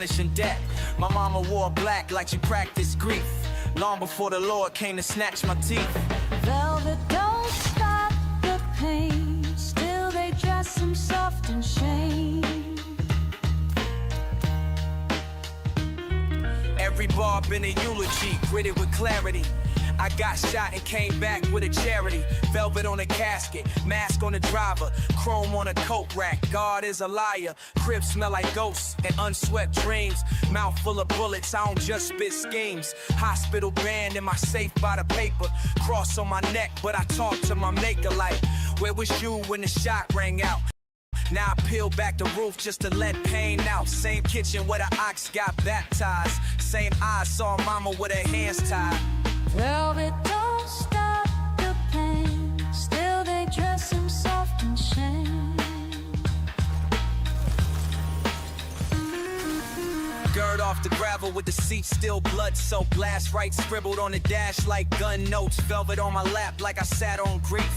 in debt. My mama wore black like she practiced grief. Long before the Lord came to snatch my teeth. Velvet don't stop the pain. Still they dress him soft in shame. Every bar been a eulogy, gritted with clarity. I got shot and came back with a charity. Velvet on a casket, mask on the driver, chrome on a coat rack. God is a liar. Crib smell like ghosts and unswept dreams. Mouth full of bullets, I don't just spit schemes. Hospital band in my safe by the paper. Cross on my neck, but I talk to my maker like, where was you when the shot rang out? Now I peel back the roof just to let pain out. Same kitchen where the ox got baptized. Same eyes saw mama with her hands tied. Velvet don't stop the pain. Still they dress him soft in shame. Gird off the gravel with the seat still blood soaked. Last rites scribbled on the dash like gun notes. Velvet on my lap like I sat on grief.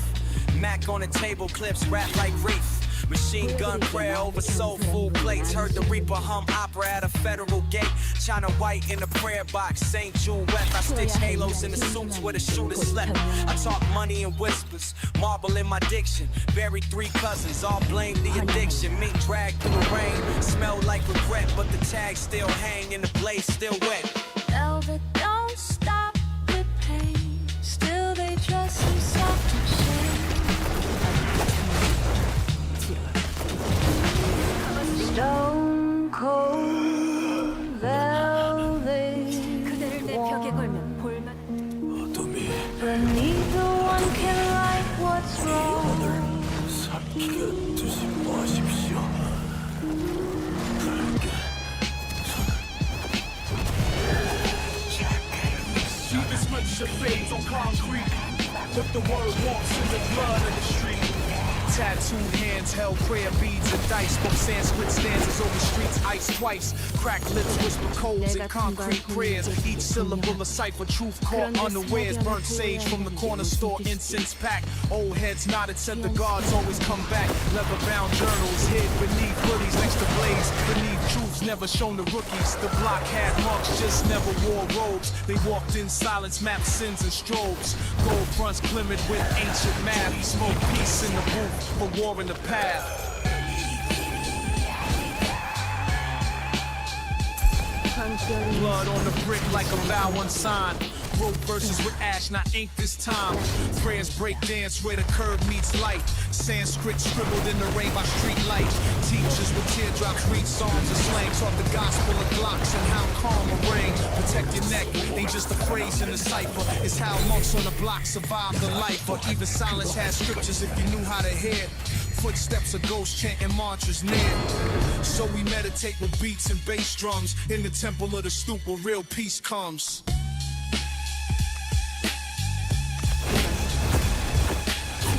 Mac on the table, clips wrapped like reef. Machine gun prayer over soul food plates. Heard the Reaper hum opera at a federal gate. China white in the prayer box, St. Jude wet. I stitch halos in the suits where the shooter slept. I talk money in whispers, marble in my diction. Buried 3 cousins, all blame the addiction. Meat dragged through the rain, smell like regret, but the tags still hang and the blade still wet. Velvet don't stop the pain. Still they dress him soft in shame. Stone cold velvet but neither one can right what's wrong. 두지 마십시오. This much your fades on concrete. If the word walks in the blood of the street. Tattooed hands held prayer beads and dice. Spoke Sanskrit stanzas over streets iced twice. Cracked lips whisper codes and concrete prayers. Each syllable a cipher, truth caught unawares. Burnt sage from the corner store, incense packed. Old heads nodded, said the gods always come back. Leather bound journals hid beneath hoodies next to blades. Beneath truths never shown to rookies. The block had monks, just never wore robes. They walked in silence, mapped sins and strobes. Gold fronts glimmered with ancient math. Smoke peace in the booth for war in the path. Blood on the brick like a vow unsigned. Wrote verses with ash, not ink this time. Prayers break dance where the curve meets light. Sanskrit scribbled in the rain by street light. Teachers with teardrops read psalms and slang. Taught the gospel of Glocks and how calm a ring. Protect your neck, ain't just a phrase in the cipher. It's how monks on the block survive the life. Or even silence has scriptures if you knew how to hear. Footsteps of ghosts chanting mantras near. So we meditate with beats and bass drums in the temple of the stoop where real peace comes.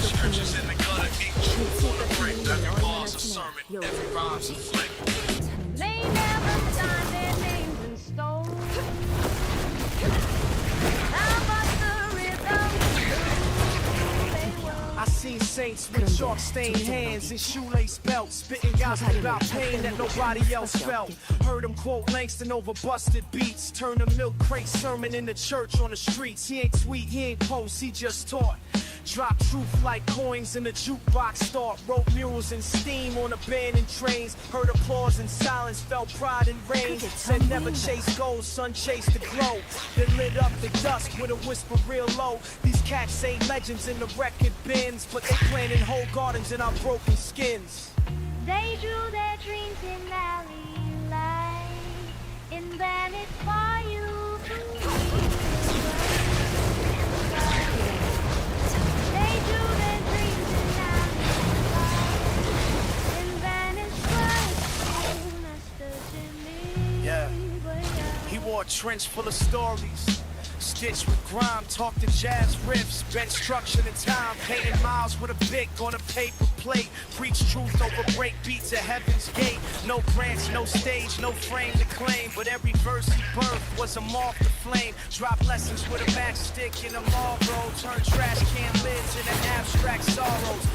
Scriptures in the gutter, ink truth on the brick. Every bar's a sermon, every rhyme's a flick. They never sign their names in stone. How about the rhythm? I seen saints with chalk stained hands and shoelace belts, spitting gospel about pain that nobody else felt. Heard him quote Langston over busted beats. Turn a milk crate sermon into church on the streets. He ain't sweet, he ain't post, he just taught. Drop truth like coins in the jukebox start. Wrote murals in steam on abandoned trains. Heard applause in silence, felt pride in rain. Said never chase gold, sun chase the glow. Then lit up the dusk with a whisper real low. These cats ain't legends in the record bins, but they planted whole gardens in our broken skins. They drew their dreams in alley light, invented for you to read. They drew their dreams in alley light, invented for you, Master Jimmy. Yeah. He wore a trench full of stories. Stitched with grime, talk to jazz riffs, bent structure and time, painting miles with a bic on a paper plate. Preach truth over break beats at Heaven's Gate. No branch, no stage, no frame to claim, but every verse he birthed was a moth to flame. Drop lessons with a matchstick in a Marlboro, turn trash can lids into abstract sorrows.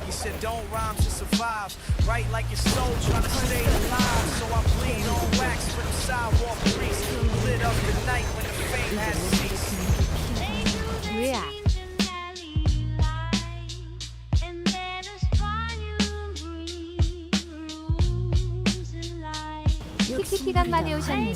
He said don't rhyme to survive, write like your soul trying to stay alive. So I bleed on wax for the sidewalk priest, lit up the night when the fame has ceased. 뭐야? 키키키 간만에 오셨네요.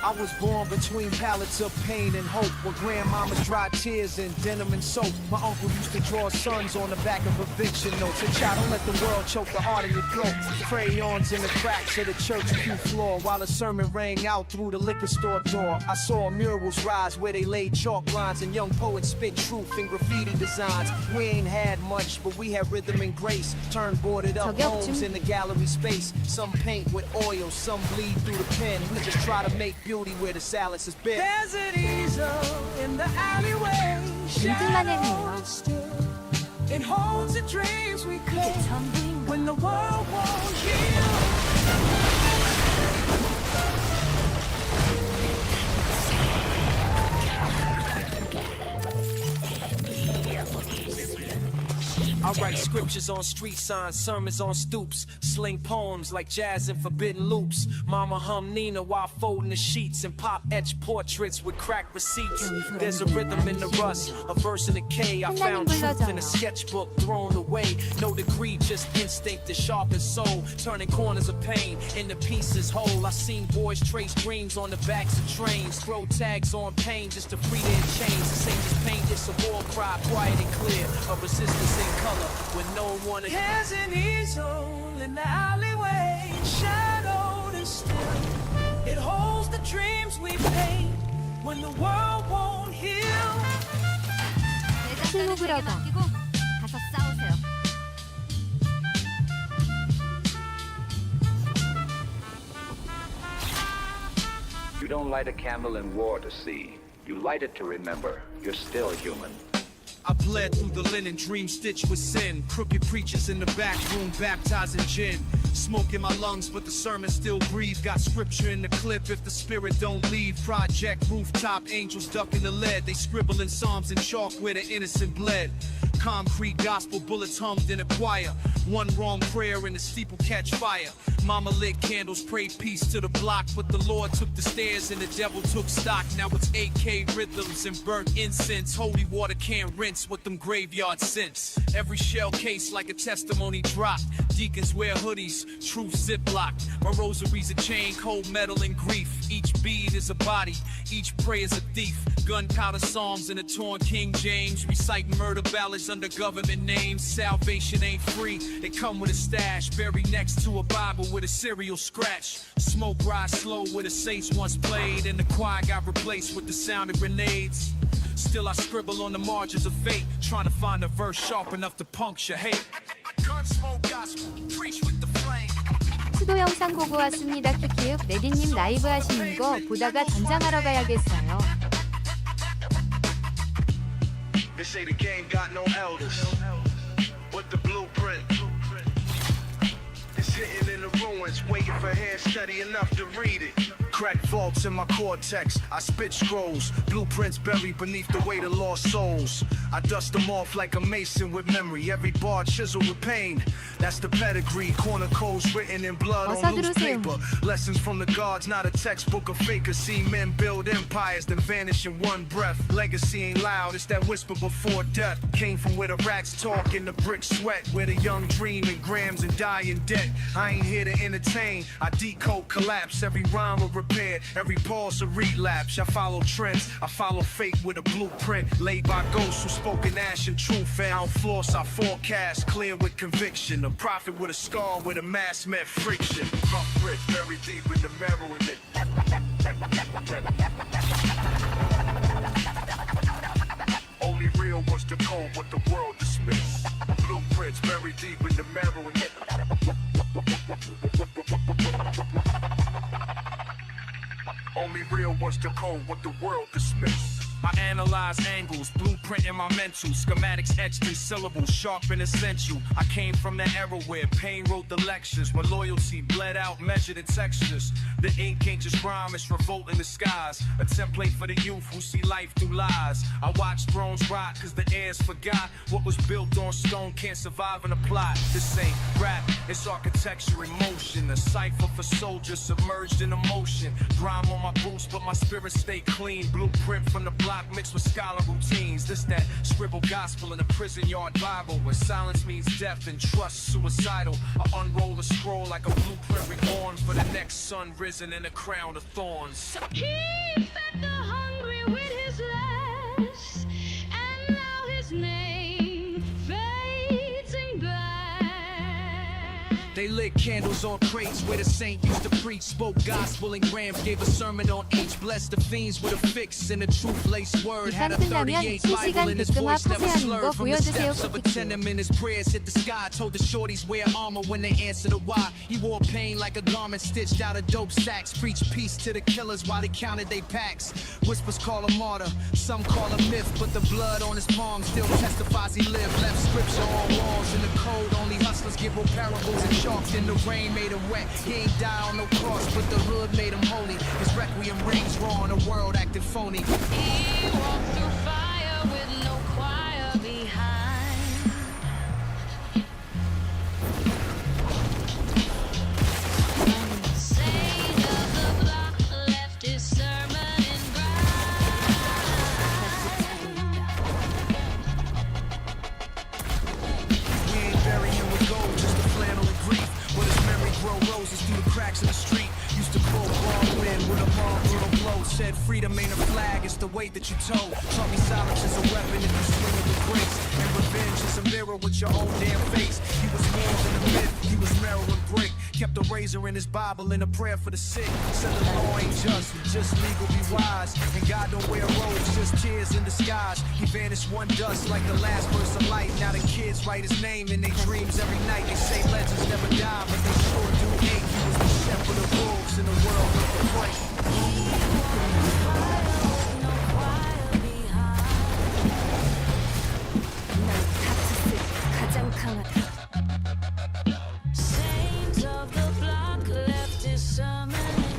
I was born between pallets of pain and hope, where grandmama's dry tears and denim and soap. My uncle used to draw sons on the back of eviction notes. A child, don't let the world choke the heart of your throat. Crayons in the cracks of the church pew floor, while a sermon rang out through the liquor store door. I saw murals rise where they laid chalk lines and young poets spit truth in graffiti designs. We ain't had much, but we had rhythm and grace. Turn boarded up homes in the gallery space. Some paint with oil, some bleed through the pen. We just try to make beauty where the silence is big. There's an easel in the alleyway. It holds the dreams we claim when the world won't heal. I write scriptures on street signs, sermons on stoops, sling poems like jazz and forbidden loops. Mama hum Nina while folding the sheets and pop etch portraits with cracked receipts. There's a rhythm in the rust, a verse in the K. I found truth in a sketchbook thrown away. No degree, just instinct to sharpen soul, turning corners of pain into pieces whole. I seen boys trace dreams on the backs of trains, throw tags on pain just to free their chains. The same as pain, it's a war cry, quiet and clear, a resistance in color when no one. There's an easel in the alleyway, shadowed and still. It holds the dreams we paint when the world won't heal. 실무그러가 가서 싸우세요. You don't light a candle in war to see. You light it to remember you're still human. I bled through the linen, dream stitched with sin. Crooked preachers in the back room baptizing gin. Smoke in my lungs, but the sermon still breathe. Got scripture in the clip if the spirit don't leave. Project rooftop, angels ducking the lead. They scribble in psalms in chalk where the innocent bled. Concrete gospel bullets hummed in a choir. One wrong prayer and the steeple catch fire. Mama lit candles, prayed peace to the block, but the Lord took the stairs and the devil took stock. Now it's 8K rhythms and burnt incense. Holy water can't rinse with them graveyard scents. Every shell case like a testimony dropped. Deacons wear hoodies, truth ziplocked. My rosary's a chain, cold metal and grief. Each bead is a body, each prayer's a thief. Gunpowder psalms in a torn King James, reciting murder ballads under government names. Salvation ain't free, they come with a stash, buried next to a Bible with a serial scratch. Smoke rise slow where the saints once played, and the choir got replaced with the sound of grenades. Still I scribble on the margins of fate, trying to find a verse sharp enough to puncture hate. Gunsmoke gospel, preach with the flame. 수도 영상 보고 왔습니다. 키키읍 레디님 라이브 하시는 거 보다가 전장하러 가야겠어요. They say the game got no elders, but the blueprint is hitting in the ruins, waiting for hands steady enough to read it. Cracked vaults in my cortex, I spit scrolls, blueprints buried beneath the weight of lost souls. I dust them off like a mason with memory, every bar chiseled with pain. That's the pedigree, corner codes written in blood on loose paper. Lessons from the gods, not a textbook of fakers. See men build empires, then vanish in one breath. Legacy ain't loud, it's that whisper before death. Came from where the rats talk and the bricks sweat, where the young dream in grams and die in debt. I ain't here to entertain, I decode collapse, every rhyme will prepared. Every pause a relapse. I follow trends. I follow fate with a blueprint laid by ghosts who spoke in ash and truth. Found floss, I forecast clear with conviction. A prophet with a scar with a mask met friction. Rough bridge buried deep in the marrow in it. Only real was the code what the world dismissed. Blueprints buried deep in the marrow in it. Only real was the code what the world dismissed. I analyze angles, blueprint in my mental. Schematics etched in syllables, sharp and essential. I came from the era where pain wrote the lectures, where loyalty bled out, measured in textures. The ink ain't just rhyme, it's revolt in the skies. A template for the youth who see life through lies. I watch thrones rot cause the heirs forgot. What was built on stone can't survive in a plot. This ain't rap, it's architecture in motion. A cipher for soldiers submerged in emotion. Grime on my boots but my spirit stay clean. Blueprint from the block mixed with scholar routines. This that scribble gospel in a prison yard Bible, where silence means death and trust suicidal. I unroll a scroll like a blueprint reborn for the next sun risen in a crown of thorns. He fed the hungry with his last, and now his name fades in black. They lit candles on crates where the saint used to preach. Spoke gospel and grams, gave a sermon on each. Blessed the fiends with a fix and a truth-laced word. Had a 38 Bible in his voice, never slurred. From the steps of a tenement, his prayers hit the sky. Told the shorties wear armor when they answer the why. He wore pain like a garment stitched out of dope sacks. Preached peace to the killers while they counted they packs. Whispers call him martyr, some call him myth, but the blood on his palm still testifies he lived. Left scripture on walls in the code. Only hustlers give real parables and chalked in the rain made him wet. He ain't die on no cross, but the hood made him holy. His requiem rings raw and the world acted phony. He walked through fire with no choir behind. Saint of the block left his sermon in We ain't burying him with gold, just a flannel and grief. With his memory grow roses through the cracks in the street. Used to pull wrong wind with a long brutal blow. Said freedom ain't a flag, it's the weight that you tow. Taught me silence is a weapon if you swing it with grace. And revenge is a mirror with your own damn face. He was more than a myth, he was marrow and brick. Kept a razor in his Bible and a prayer for the sick. Said the law ain't just legal, be wise. And God don't wear robes, just tears in disguise. He vanished one dust like the last burst of light. Now the kids write his name in their dreams every night. They say legends never die, but they sure do ache. He was the shepherd of wolves in the world of the prey. Saint of the block left his sermon in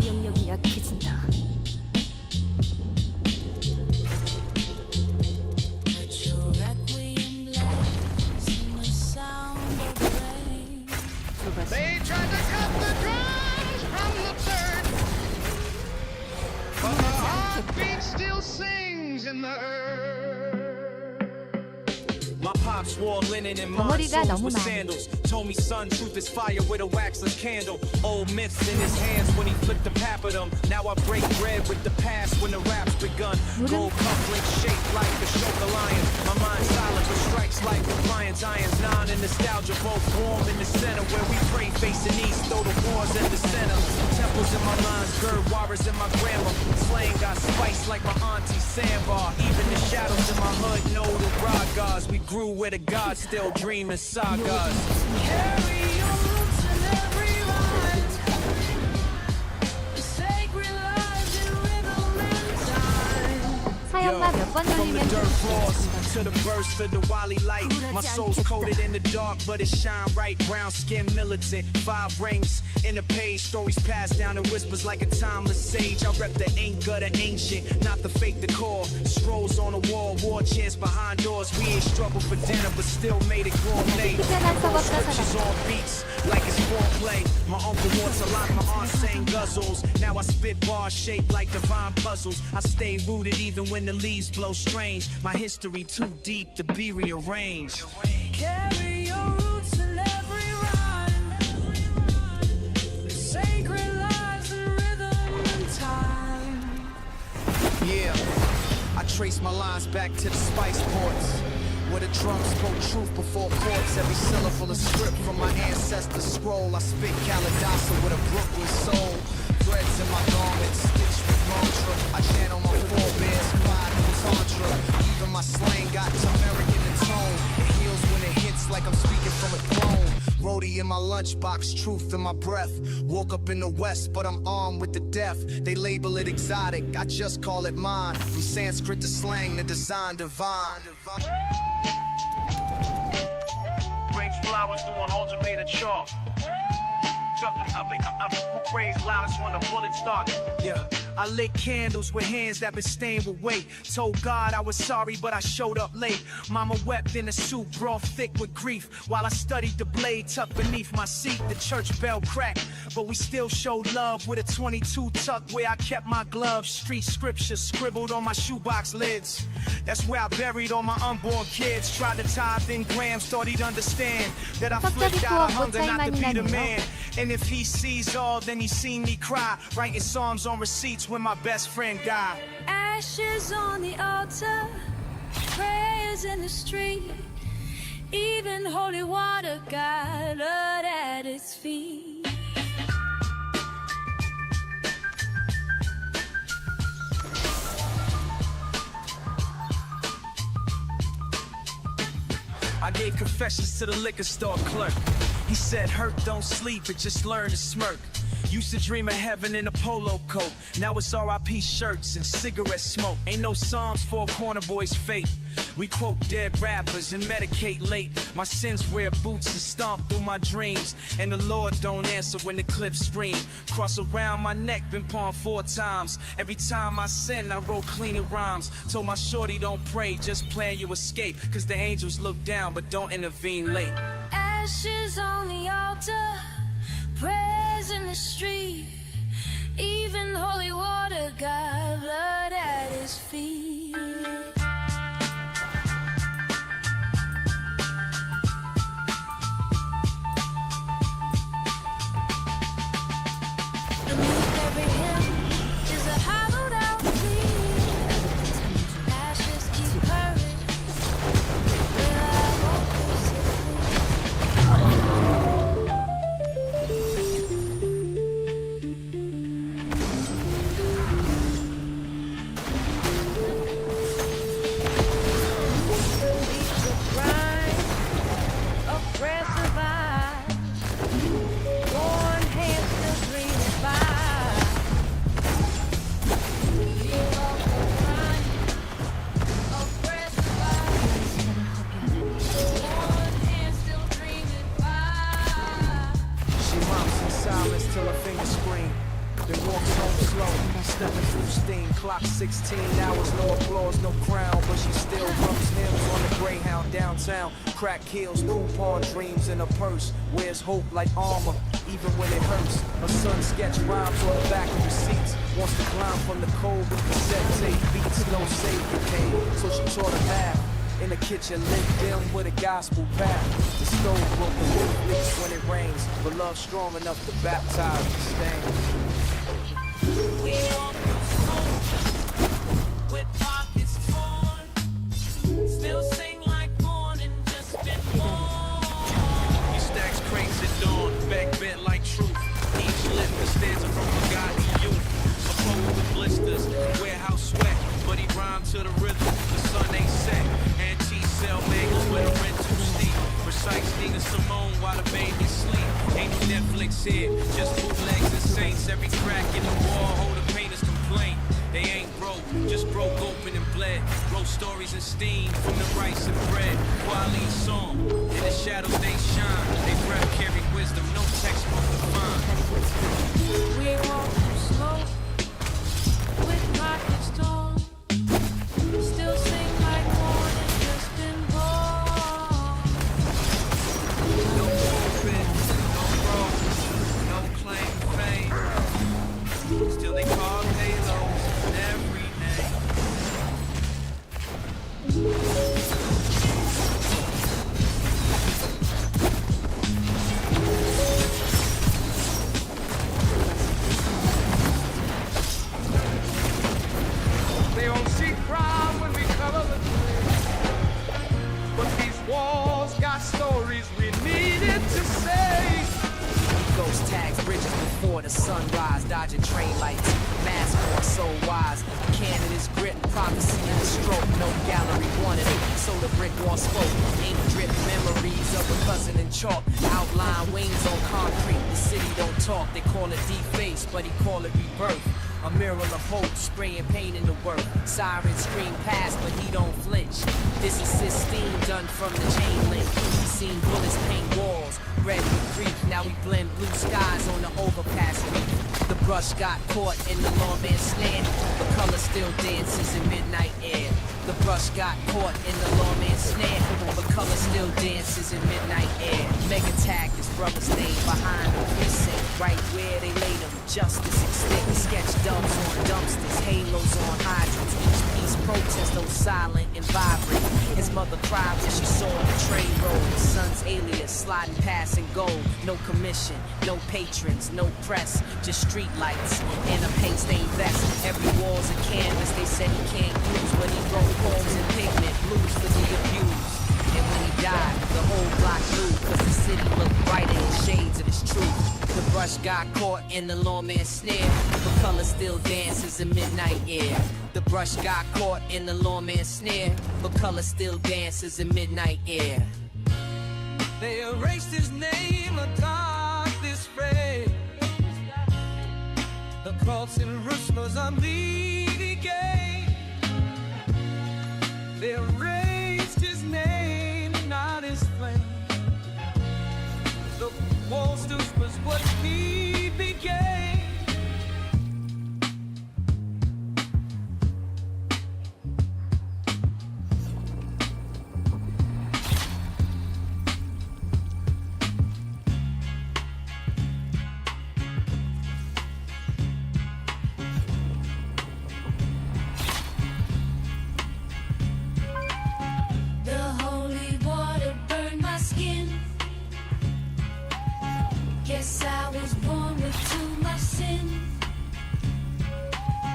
생명력이 약해진다. They tried to cut the drums from the third, but the heartbeat still sings in the earth. My pops wore linen and 덩어리가 monsoons 너무 with 많아. sandals. Told me, son, truth is fire with a waxless candle. Old myths in his hands when he flipped the pap of them. Now I break bread with the past when the rap's begun. Gold cufflinks shaped like the Shoka lion. My mind silent but strikes like defiance. Irons 9 and nostalgia both warm in the center where we pray facing east. Though the war's at the center. Temples in my lines, gird warriors in my grandma. Slang got spice like my auntie Sandbar. Even the shadows in my hood know the rock gods. We grew where the gods still dream in sagas. Carry your roots in every line. Sacred lives in rhythm and time. 사연과 몇 번 From the 돌리면 dirt floors 좋겠습니다. to the burst of the Wally light. My soul's coated in the dark, but it shine right. Brown skin militant, 5 rings in a page. Stories passed down in whispers like a timeless sage. I rep the ink of the ancient, not the fake decor. Scrolls on the wall, war chants behind doors. We ain't struggled for dinner, but still made it gourmet. Scriptures on beats, like it's foreplay. My uncle wants a lot, my aunt sang guzzles. Now I spit bars shaped like divine puzzles. I stay rooted even when the leaves blow strange. My history too deep to be rearranged. Carry your roots in every rhyme. Sacred lives in rhythm and time. Yeah, I trace my lines back to the spice ports, where the drums spoke truth before courts. Every syllable a script from my ancestors' scroll. I spit Kalidasa with a Brooklyn soul. Threads in my garments, stitched with mantra. I channel my forebears, pride and tantra. Even my slang got turmeric in the tone. It heals when it hits like I'm speaking from a throne. Rhodey in my lunchbox, truth in my breath. Woke up in the West, but I'm armed with the deaf. They label it exotic, I just call it mine. From Sanskrit to slang, the design divine. Brings flowers doing ultimated chalk. I praise loudest when the bullets start. Yeah, I lit candles with hands that been stained with weight. Told God I was sorry, but I showed up late. Mama wept in a soup, broth thick with grief. While I studied the blade tucked beneath my seat. The church bell cracked, but we still showed love with a 22 tucked where I kept my gloves. Street scriptures scribbled on my shoebox lids. That's where I buried all my unborn kids. Tried to tithe in grams, thought he'd understand that I flipped out of hunger not to be the man. And if he sees all, then he's seen me cry. Writing psalms on receipts when my best friend died. Ashes on the altar, prayers in the street. Even holy water got blood at its feet. I gave confessions to the liquor store clerk. He said, hurt don't sleep, but just learn to smirk. Used to dream of heaven in a polo coat. Now it's R.I.P. shirts and cigarette smoke. Ain't no psalms for a corner boy's fate. We quote dead rappers and medicate late. My sins wear boots and stomp through my dreams. And the Lord don't answer when the clips scream. Cross around my neck, been pawned 4 times. Every time I sin, I wrote cleaner rhymes. Told my shorty don't pray, just plan your escape. Cause the angels look down, but don't intervene late. Ashes on the altar, prayers in the street. Even holy water got blood at his feet. Beneath every hymn is a hollowed out plea. Ashes keep purring, but I won't Till her fingers scream. Then walks home slow, stepping through steam. Clock 16 hours, no applause, no crown. But she still rumps hymns on the Greyhound downtown. Crack heels, coupon dreams in her purse. Wears hope like armor, even when it hurts. Her son sketch rhymes on the back of receipts. Wants to climb from the cold with cassette tape beats. No safety pain, so she taught her math. In the kitchen, lit dim with a gospel path. The stove broke, the roof leaks when it rains. But love strong enough to baptize the stains. We walk through smoke with pockets torn. Still sing like born and just been born. He stacks crates at dawn, back bent like truth. Each lift a stanza from forgotten youth. A poet with blisters, warehouse sweat. But he rhymed to the rhythm, the sun ain't set. Anti-cell bagels with a rent too steep. Precise Nina Simone while the babies sleep. Ain't no Netflix here, just bootlegs and saints. Every crack in the wall, hold the painters complain. They ain't broke, just broke open and bled. Roast stories and steam from the rice and bread. Quality song, in the shadows they shine. They breath carry wisdom, no textbook to find. We walk slow with pockets torn. Still sing like morning just been born. No pulpit, no road, no claim to fame. Still they carve halos in every name. They don't see crime when we cover the tree. But these walls got stories we needed to say. Ghost tags bridges before the sunrise, dodging train lights, mask on so wise. Candidates grit, prophecy in the stroke, no gallery wanted it, so the brick wall spoke. Ink drip memories of a cousin in chalk, outline wings on concrete. The city don't talk, they call it deface, but he call it rebirth. A mural of hope, spraying pain in the work. Sirens scream past, but he don't flinch. This is Sistine done from the chain link. He seen bullets paint walls, red with grief. Now we blend blue skies on the overpass reef. The brush got caught in the lawman's snare. The color still dances in midnight air. The brush got caught in the lawman's snare. The color still dances in midnight air. Mega tag his brother's name behind the precinct, right where they laid him. Justice extinct. Sketch dubs on dumpsters, halos on hydrants. Each piece protest, though silent and vibrant. His mother cried when she saw the train roll. His son's alias sliding past in gold. No commission, no patrons, no press, just street lights and a paint stained vest. Every wall's a canvas they said he can't use, but he wrote poems in pigment, blues for the abused. And when he died, the whole block knew, cause the city looked brighter in shades of his truth. The brush got caught in the lawman's snare. The color still dances in midnight air. The brush got caught in the lawman's snare. The color still dances in midnight air. They erased his name atop this frame. The cross in Rusma's unleading game. They erased his name, not his flame. The wall still was what he became. The holy water burned my skin. Guess I was born with too much sin.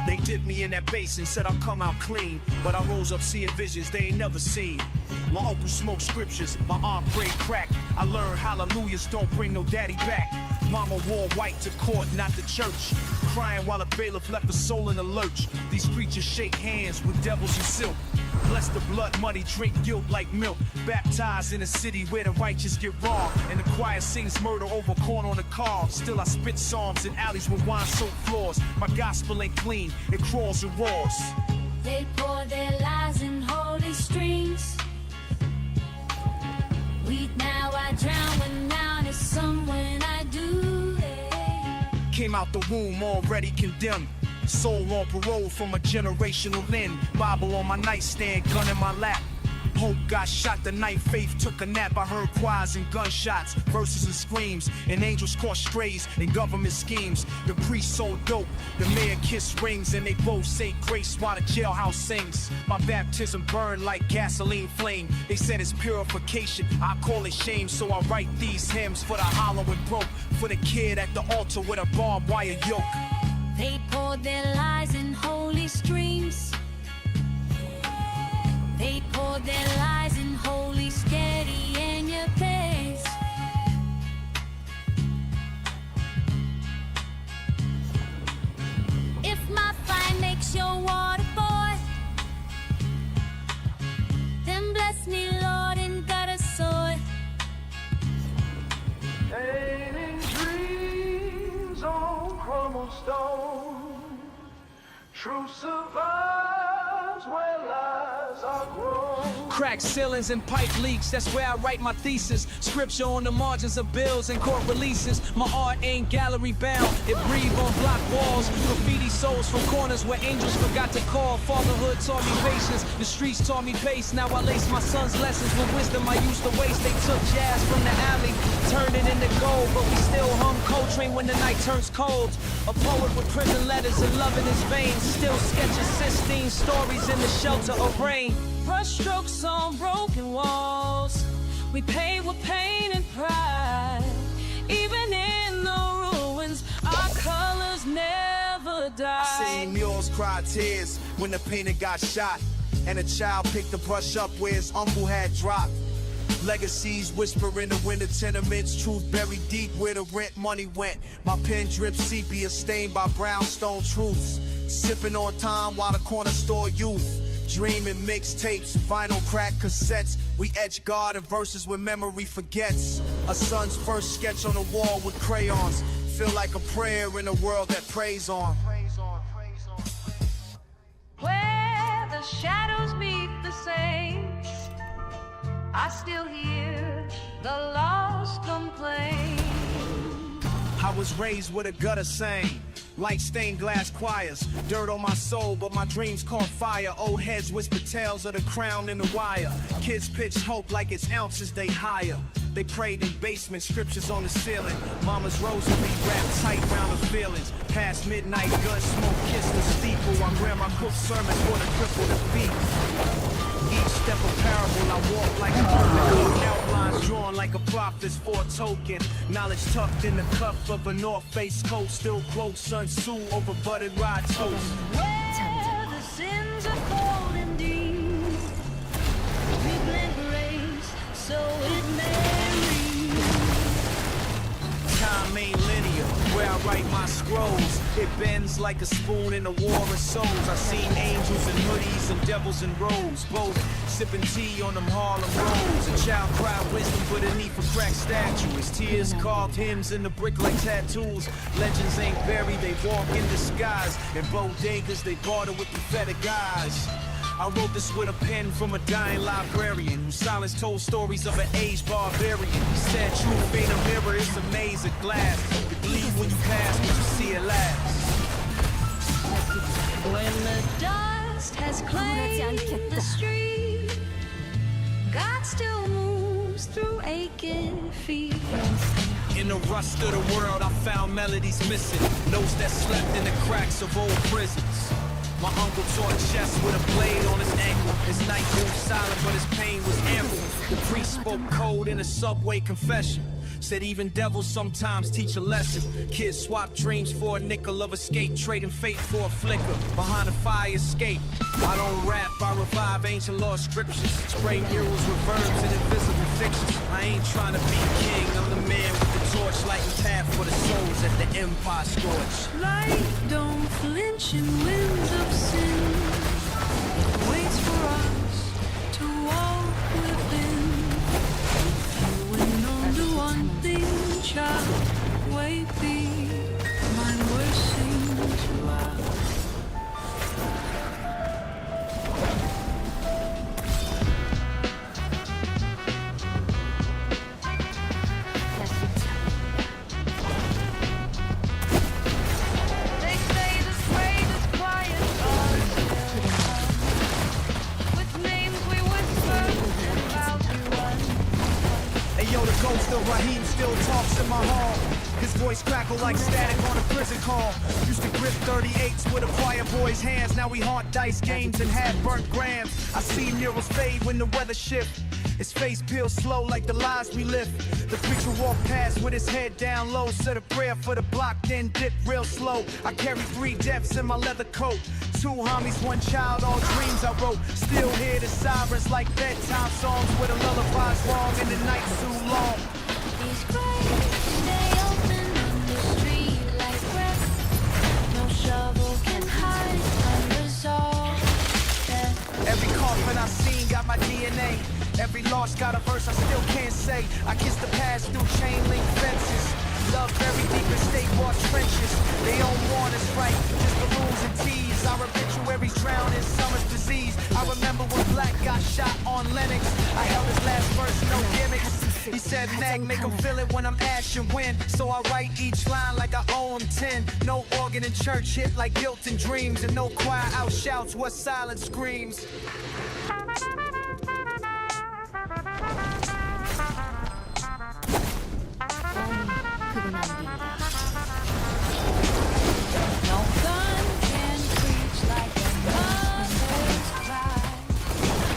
They dipped me in that basin, said I'll come out clean. But I rose up seeing visions they ain't never seen. My uncle smoked scriptures, my aunt prayed crack. I learned hallelujahs don't bring no daddy back. Mama wore white to court, not to church. Crying while a bailiff left a soul in a lurch. These preachers shake hands with devils in silk. Bless the blood money, drink guilt like milk. Baptized in a city where the righteous get wrong. And the choir sings murder over corn on the car. Still I spit psalms in alleys with wine-soaked floors. My gospel ain't clean, it crawls and roars. They pour their lies in holy streams. Weed now I drown when now there's someone I do. Came out the womb already condemned. Soul on parole from a generational lens. Bible on my nightstand, gun in my lap. Hope got shot the night faith took a nap. I heard choirs and gunshots, verses and screams, and angels caught strays in government schemes. The priest sold dope, the mayor kissed rings, and they both say grace while the jailhouse sings. My baptism burned like gasoline flame. They said it's purification, I call it shame. So I write these hymns for the hollow and broke, for the kid at the altar with a barbed wire yoke. They pour their lies in holy streams. They pour their lies in holy steady in your face. If my fire makes your water boil, then bless me, Lord, in gutter soil. Painting dreams on crumbled stone. Truth survives where lies are grown. Cracked ceilings and pipe leaks, that's where I write my thesis. Scripture on the margins of bills and court releases. My art ain't gallery bound, it breathe on block walls. Graffiti souls from corners where angels forgot to call. Fatherhood taught me patience, the streets taught me pace. Now I lace my son's lessons with wisdom I used to waste. They took jazz from the alley, turned it into gold, but we still hum Coltrane when the night turns cold. A poet with prison letters and love in his veins, still sketches Sistine stories in the shelter of rain. Brush strokes on broken walls, we pay with pain and pride. Even in the ruins, our colors never die. Seen mules cry tears when the painter got shot, and a child picked the brush up where his uncle had dropped. Legacies whisper in the winter tenements, truth buried deep where the rent money went. My pen drips sepia stained by brownstone truths, sipping on time while the corner store youth. Dreaming mixtapes, vinyl crack cassettes. We etch God in verses when memory forgets. A son's first sketch on the wall with crayons. Feel like a prayer in a world that prays on. Where the shadows meet the saints, I still hear the lost complain. I was raised with a gutter saying, like stained glass choirs, dirt on my soul, but my dreams caught fire. Old heads whisper tales of the crown and the wire. Kids pitch hope like it's ounces they hire. They prayed in basements, scriptures on the ceiling. Mama's rosary wrapped tight round her feelings. Past midnight, gun smoke kissed the steeple while grandma cooked sermons for the cripple to beat. Each step a parable, I walk like a prophet. Outlines drawn like a prophet's foretoken. Knowledge tucked in the cuff of a North Face coat. Still quote Sun Tzu over buttered rye toast. Where the sins are cold and deep, we blend grace so it may read. Time ain't linear, where I write my scrolls. It bends like a spoon in a war of souls. I've seen angels in hoodies and devils in robes, both sipping tea on them Harlem roads. A child cried wisdom beneath a cracked statue. His tears carved hymns in the brick like tattoos. Legends ain't buried, they walk in disguise. In bodegas, they barter with pathetic eyes. I wrote this with a pen from a dying librarian whose silence told stories of an aged barbarian. He said truth ain't a mirror, it's a maze of glass. You believe when you pass, but you see it last. When the dust has claimed the street, God still moves through aching feet. In the rust of the world, I found melodies missing. Notes that slept in the cracks of old prisons. My uncle taught chess with a blade on his ankle. His knife moved silent, but his pain was ample. The priest spoke code in a subway confession. Said even devils sometimes teach a lesson. Kids swap dreams for a nickel of escape, trading fate for a flicker. Behind a fire escape. I don't rap, I revive ancient lost scriptures. Spray murals with verbs and invisible fictions. I ain't trying to be king, I'm the man with the torch, lighting path for the souls at the empire scorch. Light don't flinch in winds of sin. It waits for us to walk within. One thing, child, wait be my worst thing to ask. They say the grave is quiet, with names we whisper and vows we run. Hey yo, the ghost of Raheem still talks in my hall. His voice crackled like static on a prison call. Used to grip 38s with a quiet boy's hands. Now we haunt dice games and had burnt grams. I see murals fade when the weather shift. His face peels slow like the lies we live. The preacher walked past with his head down low. Said a prayer for the block, then dipped real slow. I carry 3 deaths in my leather coat. 2 homies, 1 child, all dreams I wrote. Still hear the sirens like bedtime songs where the lullabies wrong and the night's too long. These graves stay open on the street like breath. No shovel can hide unresolved death. Every coffin I seen got my DNA. Every loss got a verse I still can't say. I kiss the past through chain link fences. Love buried deep in state war trenches. They don't want us right, just balloons and teas. Our obituaries drown in summer's disease. remember when Black got shot on Lennox. I held his last verse, no gimmicks. He said, Nag, make him feel it when I'm ash and win. So I write each line like I owe him 10. No organ in church hit like guilt and dreams. And no choir out shouts what silence screams. 그건 안 된다. No gun can preach like a mother's cry.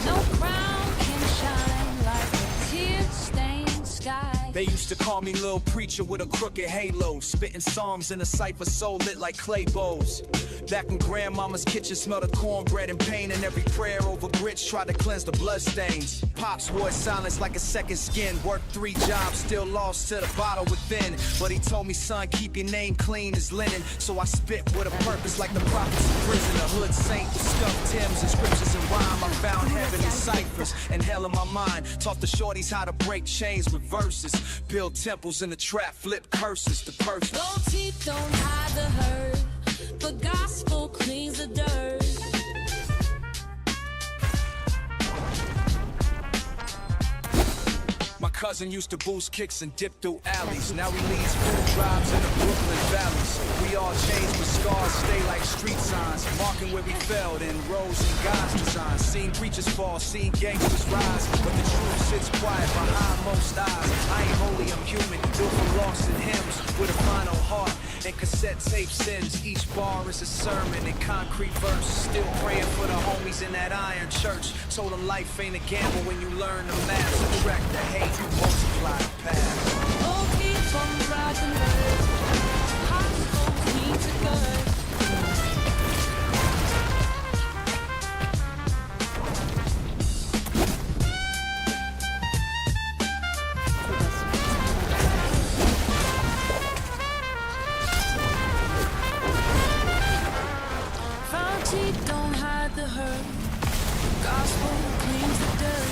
No crown can shine like a tear-stained sky. They used to call me Lil Preacher with a crooked halo, spitting psalms in a cipher so lit like clay bowls. Back in grandmama's kitchen smelled of cornbread and pain, and every prayer over grits tried to cleanse the bloodstains. Pops wore silence like a second skin, worked 3 jobs, still lost to the bottle within. But he told me, son, keep your name clean as linen. So I spit with a purpose like the prophets in prison. A hood saint with scuffed Timbs and scriptures and rhyme. I found heaven in ciphers and hell in my mind. Taught the shorties how to break chains with verses. Build temples in the trap, flip curses to purpose. Gold teeth don't hide the hurt. The gospel cleans the dirt. My cousin used to boost kicks and dip through alleys. Now he leads food drives in the Brooklyn valleys. We all change, but scars stay like street signs, marking where we failed in rows and God's designs. Seen preachers fall, seen gangsters rise, but the truth sits quiet behind most eyes. I ain't holy, I'm human, built from lost in hymns with a final heart and cassette tape sins. Each bar is a sermon in concrete verse. Still praying for the homies in that iron church. Told them life ain't a gamble when you learn the math. Subtract the hate, multiply the past. Gold teeth from rods and birds. Hospitals need to good. Found teeth don't hide the hurt. Gospel cleans the dirt.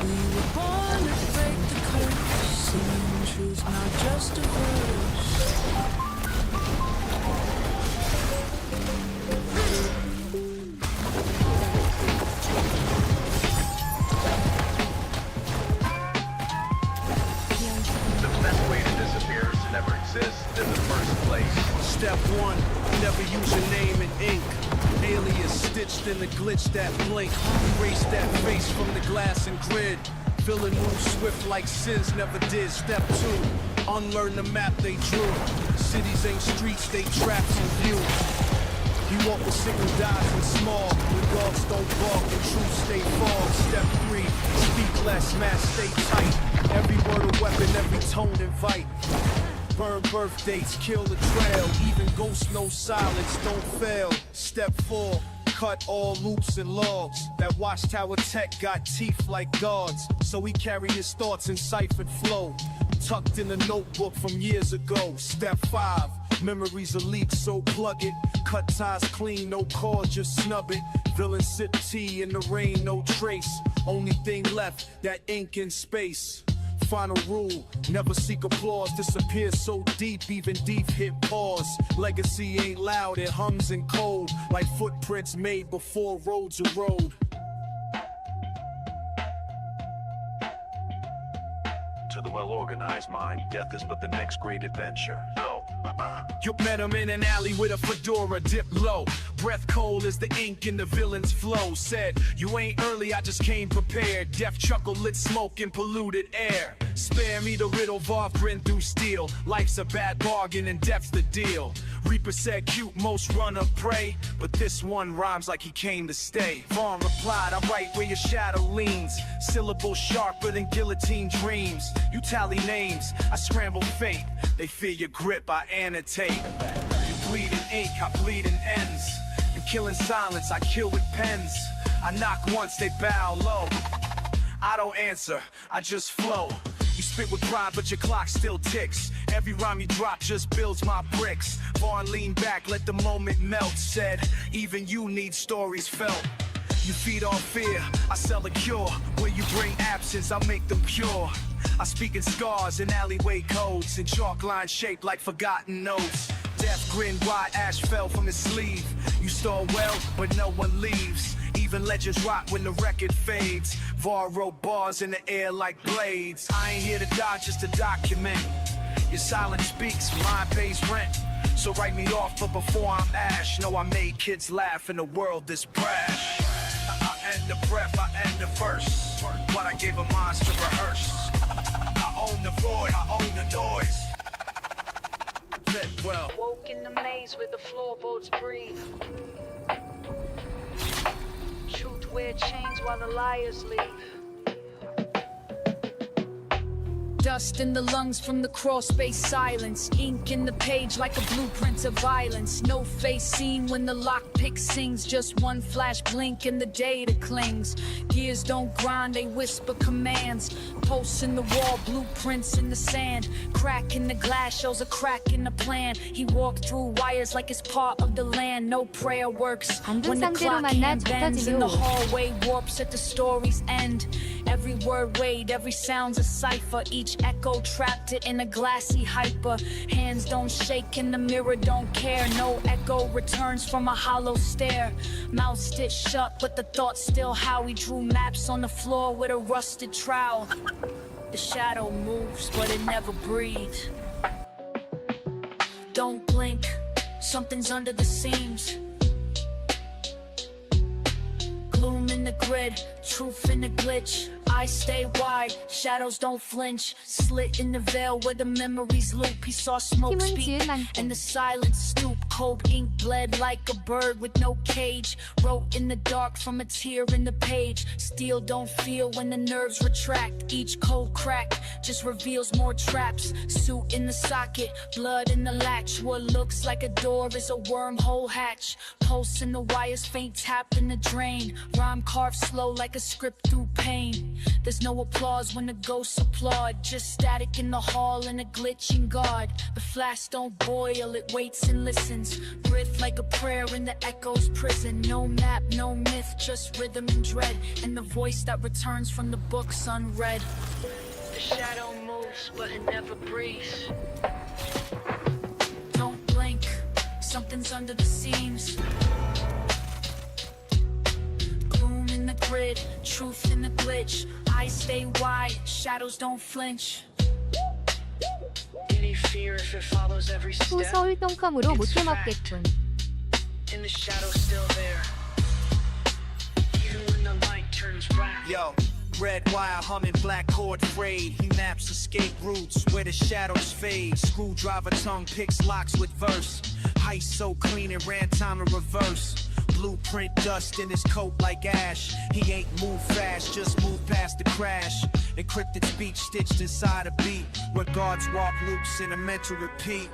We were born to break the curse. Singing truth, not just a verse. The best way to disappear is to never exist in the first place. Step 1, never use your name in ink. Alias stitched in the glitch that blink. Erase that face from the glass and grid. Villain moves swift like sins never did. Step 2, unlearn the map they drew. Cities ain't streets, they traps and view. You walk with single dies and small. When dogs don't bark and truth stay fog. Step 3, speak less, mask stay tight. Every word a weapon, every tone invite. Burn birth dates, kill the trail. Even ghosts know silence, don't fail. Step 4, cut all loops and logs. That watchtower tech got teeth like guards. So he carry his thoughts in ciphered flow, tucked in a notebook from years ago. Step 5, memories are leaked, so plug it. Cut ties clean, no cord, just snub it. Villain sip tea in the rain, no trace. Only thing left, that ink in space. Final rule, never seek applause. Disappear so deep, even deep hit pause. Legacy ain't loud, it hums and cold, like footprints made before roads erode. To the well-organized mind, death is but the next great adventure. No. You met him in an alley with a fedora dipped low. Breath cold as the ink in the villain's flow. Said, you ain't early, I just came prepared. Death chuckle, lit smoke and polluted air. Spare me the riddle, Varv grin through steel. Life's a bad bargain and death's the deal. Reaper said cute, most run of prey, but this one rhymes like he came to stay. Vaughn replied, I write where your shadow leans. Syllables sharper than guillotine dreams. You tally names, I scramble fate. They fear your grip, I annotate. You bleed in ink, I bleed in ends. And killing silence, I kill with pens. I knock once, they bow low. I don't answer, I just flow. You spit with pride, but your clock still ticks. Every rhyme you drop just builds my bricks. Vaughn leaned back, let the moment melt. Said, even you need stories felt. You feed on fear, I sell a cure. Where you bring absence, I make them pure. I speak in scars and alleyway codes, in chalk lines shaped like forgotten notes. Death grinned wide, ash fell from his sleeve. You start well, but no one leaves. Even legends rot when the record fades. Var wrote bars in the air like blades. I ain't here to die, just to document. Your silence speaks, mine pays rent. So write me off, but before I'm ash, know I made kids laugh in a world this brash. I end the breath, I end the verse. What I gave a minds to rehearse. I own the void, I own the noise. Fit well. Woke in the maze where the floorboards breathe. Truth wear chains while the liars leave. Dust in the lungs from the crawl-space silence. Ink in the page like a blueprint of violence. No face seen when the lockpick sings. Just one flash blink and the data clings. Gears don't grind, they whisper commands. Posts in the wall, blueprints in the sand. Crack in the glass shows a crack in the plan. He walked through wires like it's part of the land. No prayer works when the clock hand bends. And the hallway warps at the story's end. Every word weighed, every sound's a cipher. Each echo trapped it in a glassy hyper. Hands don't shake and the mirror don't care. No echo returns from a hollow stare. Mouth stitched shut but the thoughts still how. He drew maps on the floor with a rusted trowel. The shadow moves but it never breathes. Don't blink, something's under the seams. Gloom in the grid, truth in the glitch. Eyes stay wide, shadows don't flinch. Slit in the veil where the memories loop. He saw smoke speak and the silence stoop. Cold ink bled like a bird with no cage. Wrote in the dark from a tear in the page. Steel don't feel when the nerves retract. Each cold crack just reveals more traps. Suit in the socket, blood in the latch. What looks like a door is a wormhole hatch. Pulse in the wires, faint tap in the drain. Rhyme carved slow like a script through pain. There's no applause when the ghosts applaud. Just static in the hall and a glitching guard. The flash don't boil, it waits and listens. Breath like a prayer in the echo's prison. No map, no myth, just rhythm and dread. And the voice that returns from the books unread. The shadow moves, but it never breathes. Don't blink, something's under the seams. Gloom in the grid, truth in the glitch. Eyes stay wide, shadows don't flinch. Any fear if it follows every step? 또 서울 똥컴으로 못해 먹겠군. In the shadow still there. Even when the light turns black. Yo, red wire humming, black cord frayed. He maps escape routes where the shadows fade. Screwdriver tongue picks locks with verse. Heist so clean it ran time to reverse. Blueprint dust in his coat like ash. He ain't move fast, just move past the crash. Encrypted speech stitched inside a beat. Where guards walk loops in a mental repeat.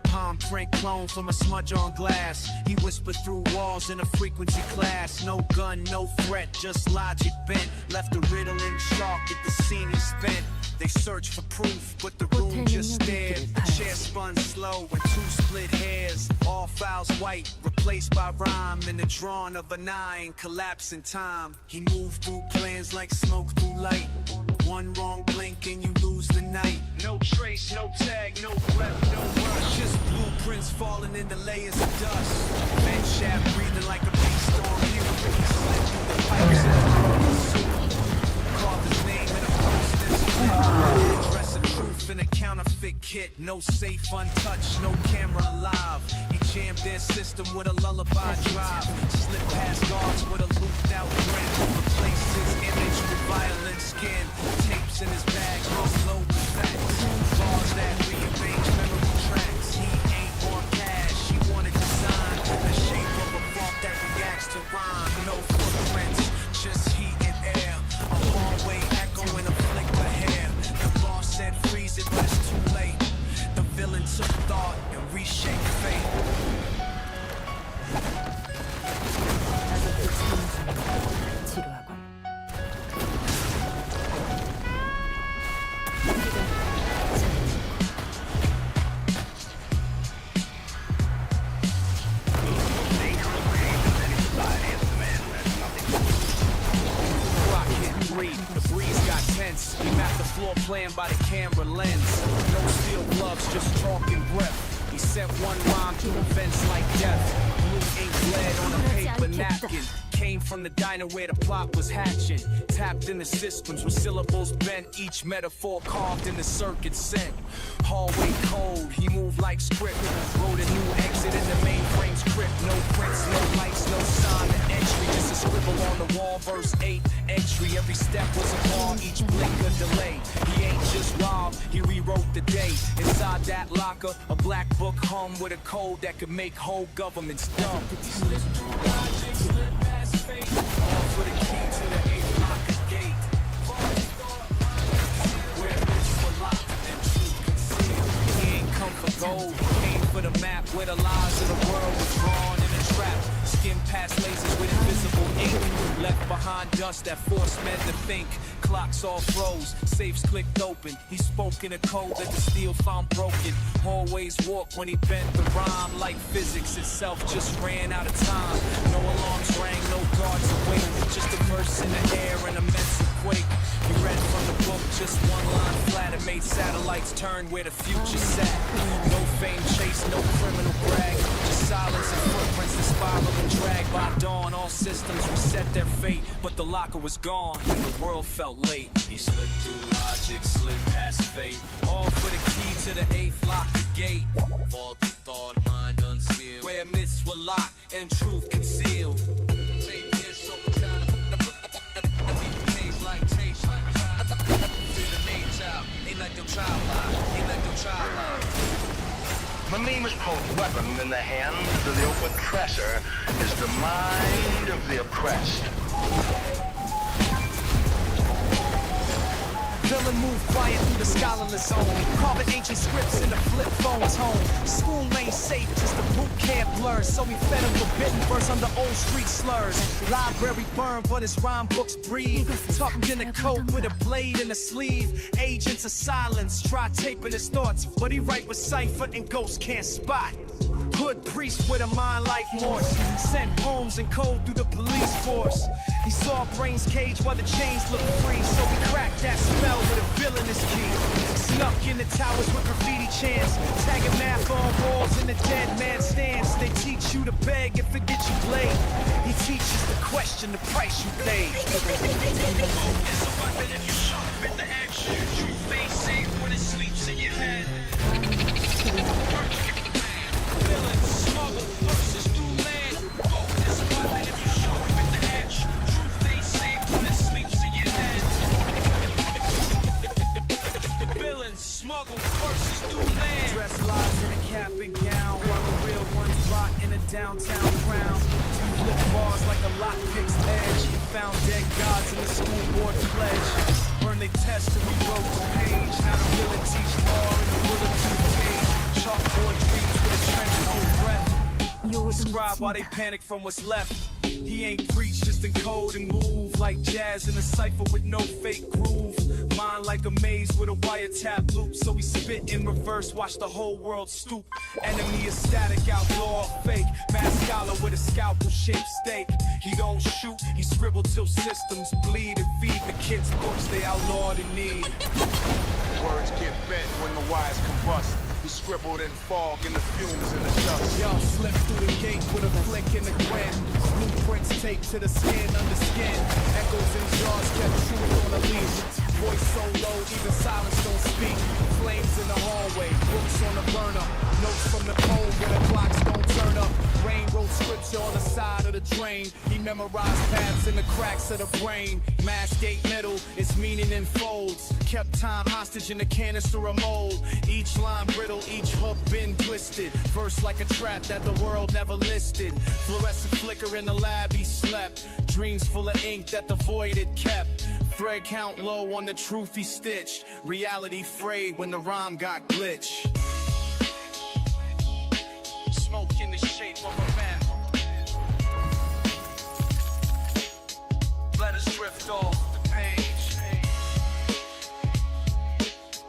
Palm print clone from a smudge on glass. He whispered through walls in a frequency class. No gun, no threat, just logic bent. Left a riddling shark at the scene he spent. They searched for proof, but the room just stared. The chair spun slow with two split hairs. All files white, replaced by rhyme. And the drawing of a 9, collapse in time. He moved through plans like smoke through light. One wrong blink and you lose the night. No trace, no tag, no rep, no rush. Just blueprints falling into layers of dust. Vent shaft breathing like a beast storm. He slid through the pipes in a broken suit. Carved his name in a post and split. Dress of truth in a counterfeit kit. No safe untouched, no camera alive. He jammed their system with a lullaby drive. Slipped past guards with a looped out grin. Replaced his image with violent skin. Tapes in his bag, low with facts. Bars that rearrange memory tracks. He ain't on cash, he wanted design. The shape of a vault that reacts to rhyme. No footprints, just heat and air. A hallway echo in a flick of hair. The boss said freeze it, but it's too late. The villain took thought and reshaped fate. 지루하군. The breeze got tense. He mapped the floor plan by the camera lens. No steel gloves, just chalk and breath. He set one rhyme to events like death. Blue ink bled on a paper napkin. Came from the diner where the plot was hatching. Tapped in the systems with syllables bent. Each metaphor carved in the circuit sent. Hallway code, he moved like script. Wrote a new exit in the mainframe's crypt. No prints, no lights, no sign of entry. Just a scribble on the wall, verse 8 entry. Every step was a call, each blink a delay. He ain't just robbed, he rewrote the day. Inside that locker, a black book hung with a code that could make whole governments dumb. Slip through logic, slip past fate. All for the key to the 8th locker gate. Where myths were locked and truth concealed. He ain't come for gold, he came for the map. Where the lies of the world was drawn in a trap. Skim past lasers with invisible ink. Left behind dust that forced men to think. Clocks all froze, safes clicked open. He spoke in a code that the steel found broken. Hallways walked when he bent the rhyme. Like physics itself just ran out of time. No alarms rang, no guards awake. Just a verse in the air and a mental quake. He read from the book, just one line flat. It made satellites turn where the future sat. No fame chase, no criminal brag. Just silence and footprints that spiral and drag. By dawn, all systems reset their fate. But the locker was gone and the world felt late. He slipped through logic, slipped past fate. All for the key to the 8th locker gate. Faulty thought, mind unsealed. Where myths were locked and truth concealed. The meanest potent weapon in the hands of the oppressor is the mind of the oppressed. Villain move quiet through the scholarless zone. Carving ancient scripts in the flip phone's home. School ain't safe, just a boot camp blur. So we fed him forbidden verse under old street slurs. Library burned, but his rhyme books breathe. Tucked in a coat with a blade in a sleeve. Agents of silence, try taping his thoughts. But he write with cipher and ghosts can't spot. Hood priest with a mind like Morse. Sent poems and code through the police force. He saw brains cage while the chains looked free. So we cracked that spell with a villainous key. Snuck in the towers with graffiti chants. Tagging math on walls in the dead man stance. They teach you to beg and forget you played. He teaches to question the price you paid. It's a weapon if you sharp in the action. Truth may save when it sleeps in your head. Villain, smuggle, versus new land. It's a weapon if you sharp in the edge. Truth may save when it sleeps in your head. Villain, smuggle, versus new land. Dress lies in a cap and gown, while the real ones rot in a downtown crown. Flip bars like a lockpick's edge. Found dead gods in the school board pledge. Burn they test to rewrote the page. Now the villain teach law in the bulletproof cage. Chalkboard dreams with a trench cold breath. Describe why they panic from what's left. He ain't preach, just encode and move like jazz in a cipher with no fake groove. Mind like a maze with a wiretap loop. So we spit in reverse, watch the whole world stoop. Enemy is static, outlaw, fake. Mass scholar with a scalpel-shaped stake. He don't shoot, he scribble till systems bleed and feed the kids' books they outlawed in need. Words get bent when the wires combust. He scribbled in fog in the fumes in the dust. Yo, slip through the gate with a flick in the grin. Blueprints taped to the skin, under skin. Echoes in jars kept truth on a leash. Voice so low, even silence don't speak. Flames in the hallway, books on the burner. Notes from the cold where the clocks don't turn up. Rain wrote scripture on the side of the drain. He memorized paths in the cracks of the brain. Mass gate middle, its meaning in folds. Kept time hostage in the canister of mold. Each line brittle, each hook been twisted. Verse like a trap that the world never listed. Fluorescent flicker in the lab, he slept. Dreams full of ink that the void had kept. Thread count low on the truth he stitched. Reality frayed when the rhyme got glitched. Smoke in the shape of a map. Let us drift off the page.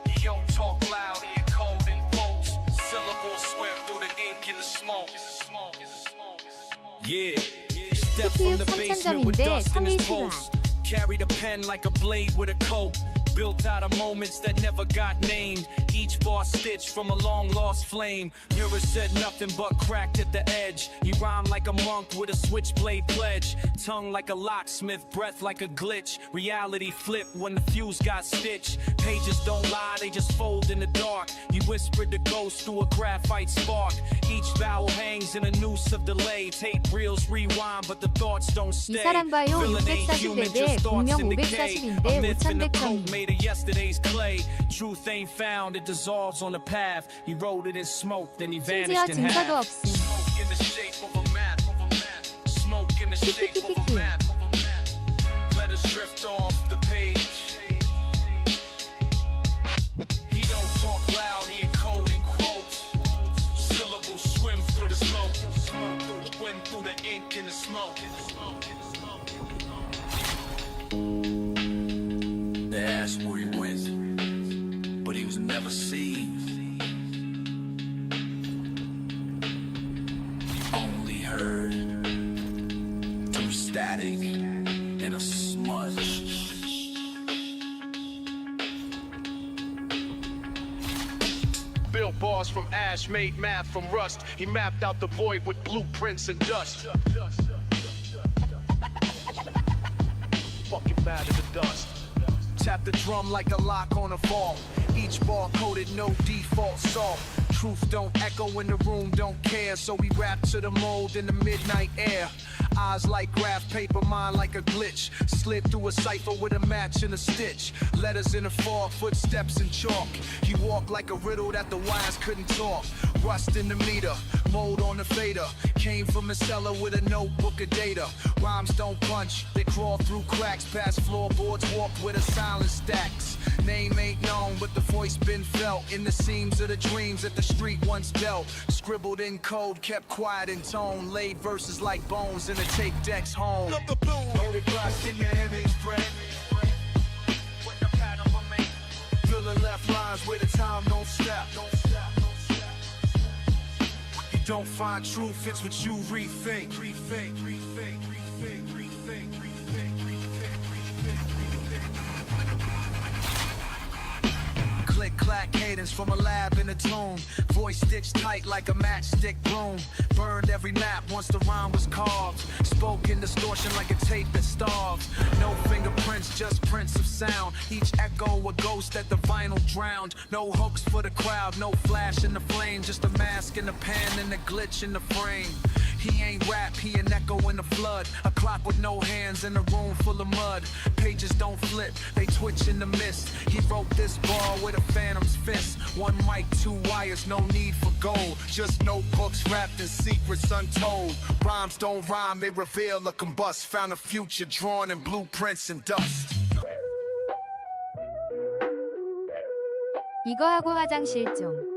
He don't talk loud, he cold in folks. Syllables swim through the ink in the smoke. Yeah, step from the basement with dust in his pulse. Carried a pen like a blade with a coat. Built out of moments that never got named. Each bar stitched from a long lost flame. Mirror said nothing but cracked at the edge. He rhymed like a monk with a switchblade pledge. Tongue like a locksmith, breath like a glitch. Reality flipped when the fuse got stitched. Pages don't lie, they just fold in the dark. He whispered the ghost through a graphite spark. Each vowel hangs in a noose of delay. Tape reels rewind, but the thoughts don't stay. 이 사람 봐요. 640대 공명 540인데 5300점. Made of yesterday's clay. Truth ain't found, it dissolves on the path. He wrote it in smoke, then he vanished in half. 증거도 없음. Smoke in the shape of a map. Smoke in the shape of a map. Let us drift off the page. He don't talk loud, he encoding quotes. Syllables swim through the smoke. Swim through the ink in the smoke. They asked where he went, but he was never seen. Only heard through static and a smudge. Built bars from ash, made math from rust. He mapped out the void with blueprints and dust. Fucking mad at the dust. Tap the drum like a lock on a vault. Each bar coded, no default salt. Truth don't echo when the room don't care. So we rap to the mold in the midnight air. Eyes like graph paper, mind like a glitch. Slid through a cipher with a match and a stitch. Letters in the fog, footsteps in chalk. He walked like a riddle that the wise couldn't talk. Rust in the meter, mold on the fader. Came from a cellar with a notebook of data. Rhymes don't punch, they crawl through cracks. Past floorboards, walk with a silent stacks. Name ain't known, but the voice been felt in the seams of the dreams that the street once dealt. Scribbled in code, kept quiet in tone. Laid verses like bones in a tape deck's home. Love the blue. Holy blocks in your image, bread. With the pattern for me. Filling left lines where the time don't stop. You don't find truth, it's what you rethink. Click clack cadence from a lab in a tomb. Voice stitched tight like a matchstick broom. Burned every map once the rhyme was carved. Spoke in distortion like a tape that starved. No fingerprints, just prints of sound. Each echo a ghost that the vinyl drowned. No hooks for the crowd, no flash in the flame. Just a mask in the pan and a glitch in the frame. He ain't rap, he an echo in the flood. A clock with no hands in a room full of mud. Pages don't flip, they twitch in the mist. He wrote this bar with a phantom's fist. One mic, two wires, no need for gold. Just notebooks wrapped in secrets untold. Rhymes don't rhyme, they reveal or combust. Found a future drawn in blueprints and dust. 이거 하고 화장실 좀.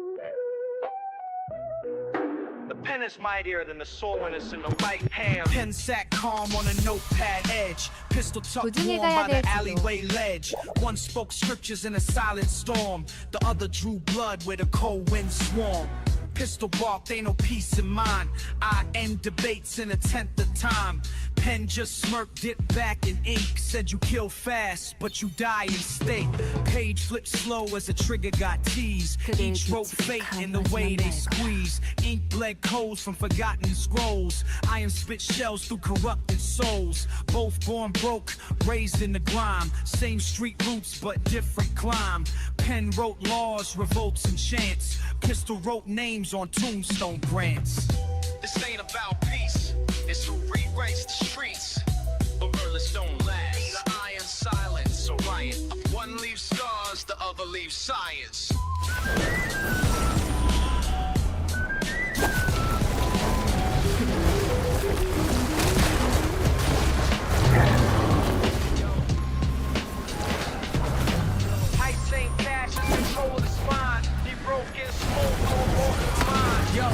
The pen is mightier than the sword when it's in the right hand. Pen sat calm on a notepad edge. Pistol tucked 도중에 warm 가야 by the 될지도. alleyway ledge. One spoke scriptures in a silent storm. The other drew blood where the cold winds swarm. Pistol barked, ain't no peace in mind. I end debates in a tenth of time. Pen just smirked, dipped back in ink. Said you kill fast, but you die in state. Page flipped slow as the trigger got teased. Each wrote fate in the way they squeeze. Ink bled codes from forgotten scrolls. Iron spit shells through corrupted souls. Both born broke, raised in the grime. Same street roots, but different climb. Pen wrote laws, revolts, and chants. Pistol wrote names on tombstone grants. This ain't about peace, it's who rewrites the streets. But murderers don't last. The iron silence, Orion. One leaves scars, the other leaves science. Heights ain't passion, control of the spine. He broke in smoke on walking mind. Yo,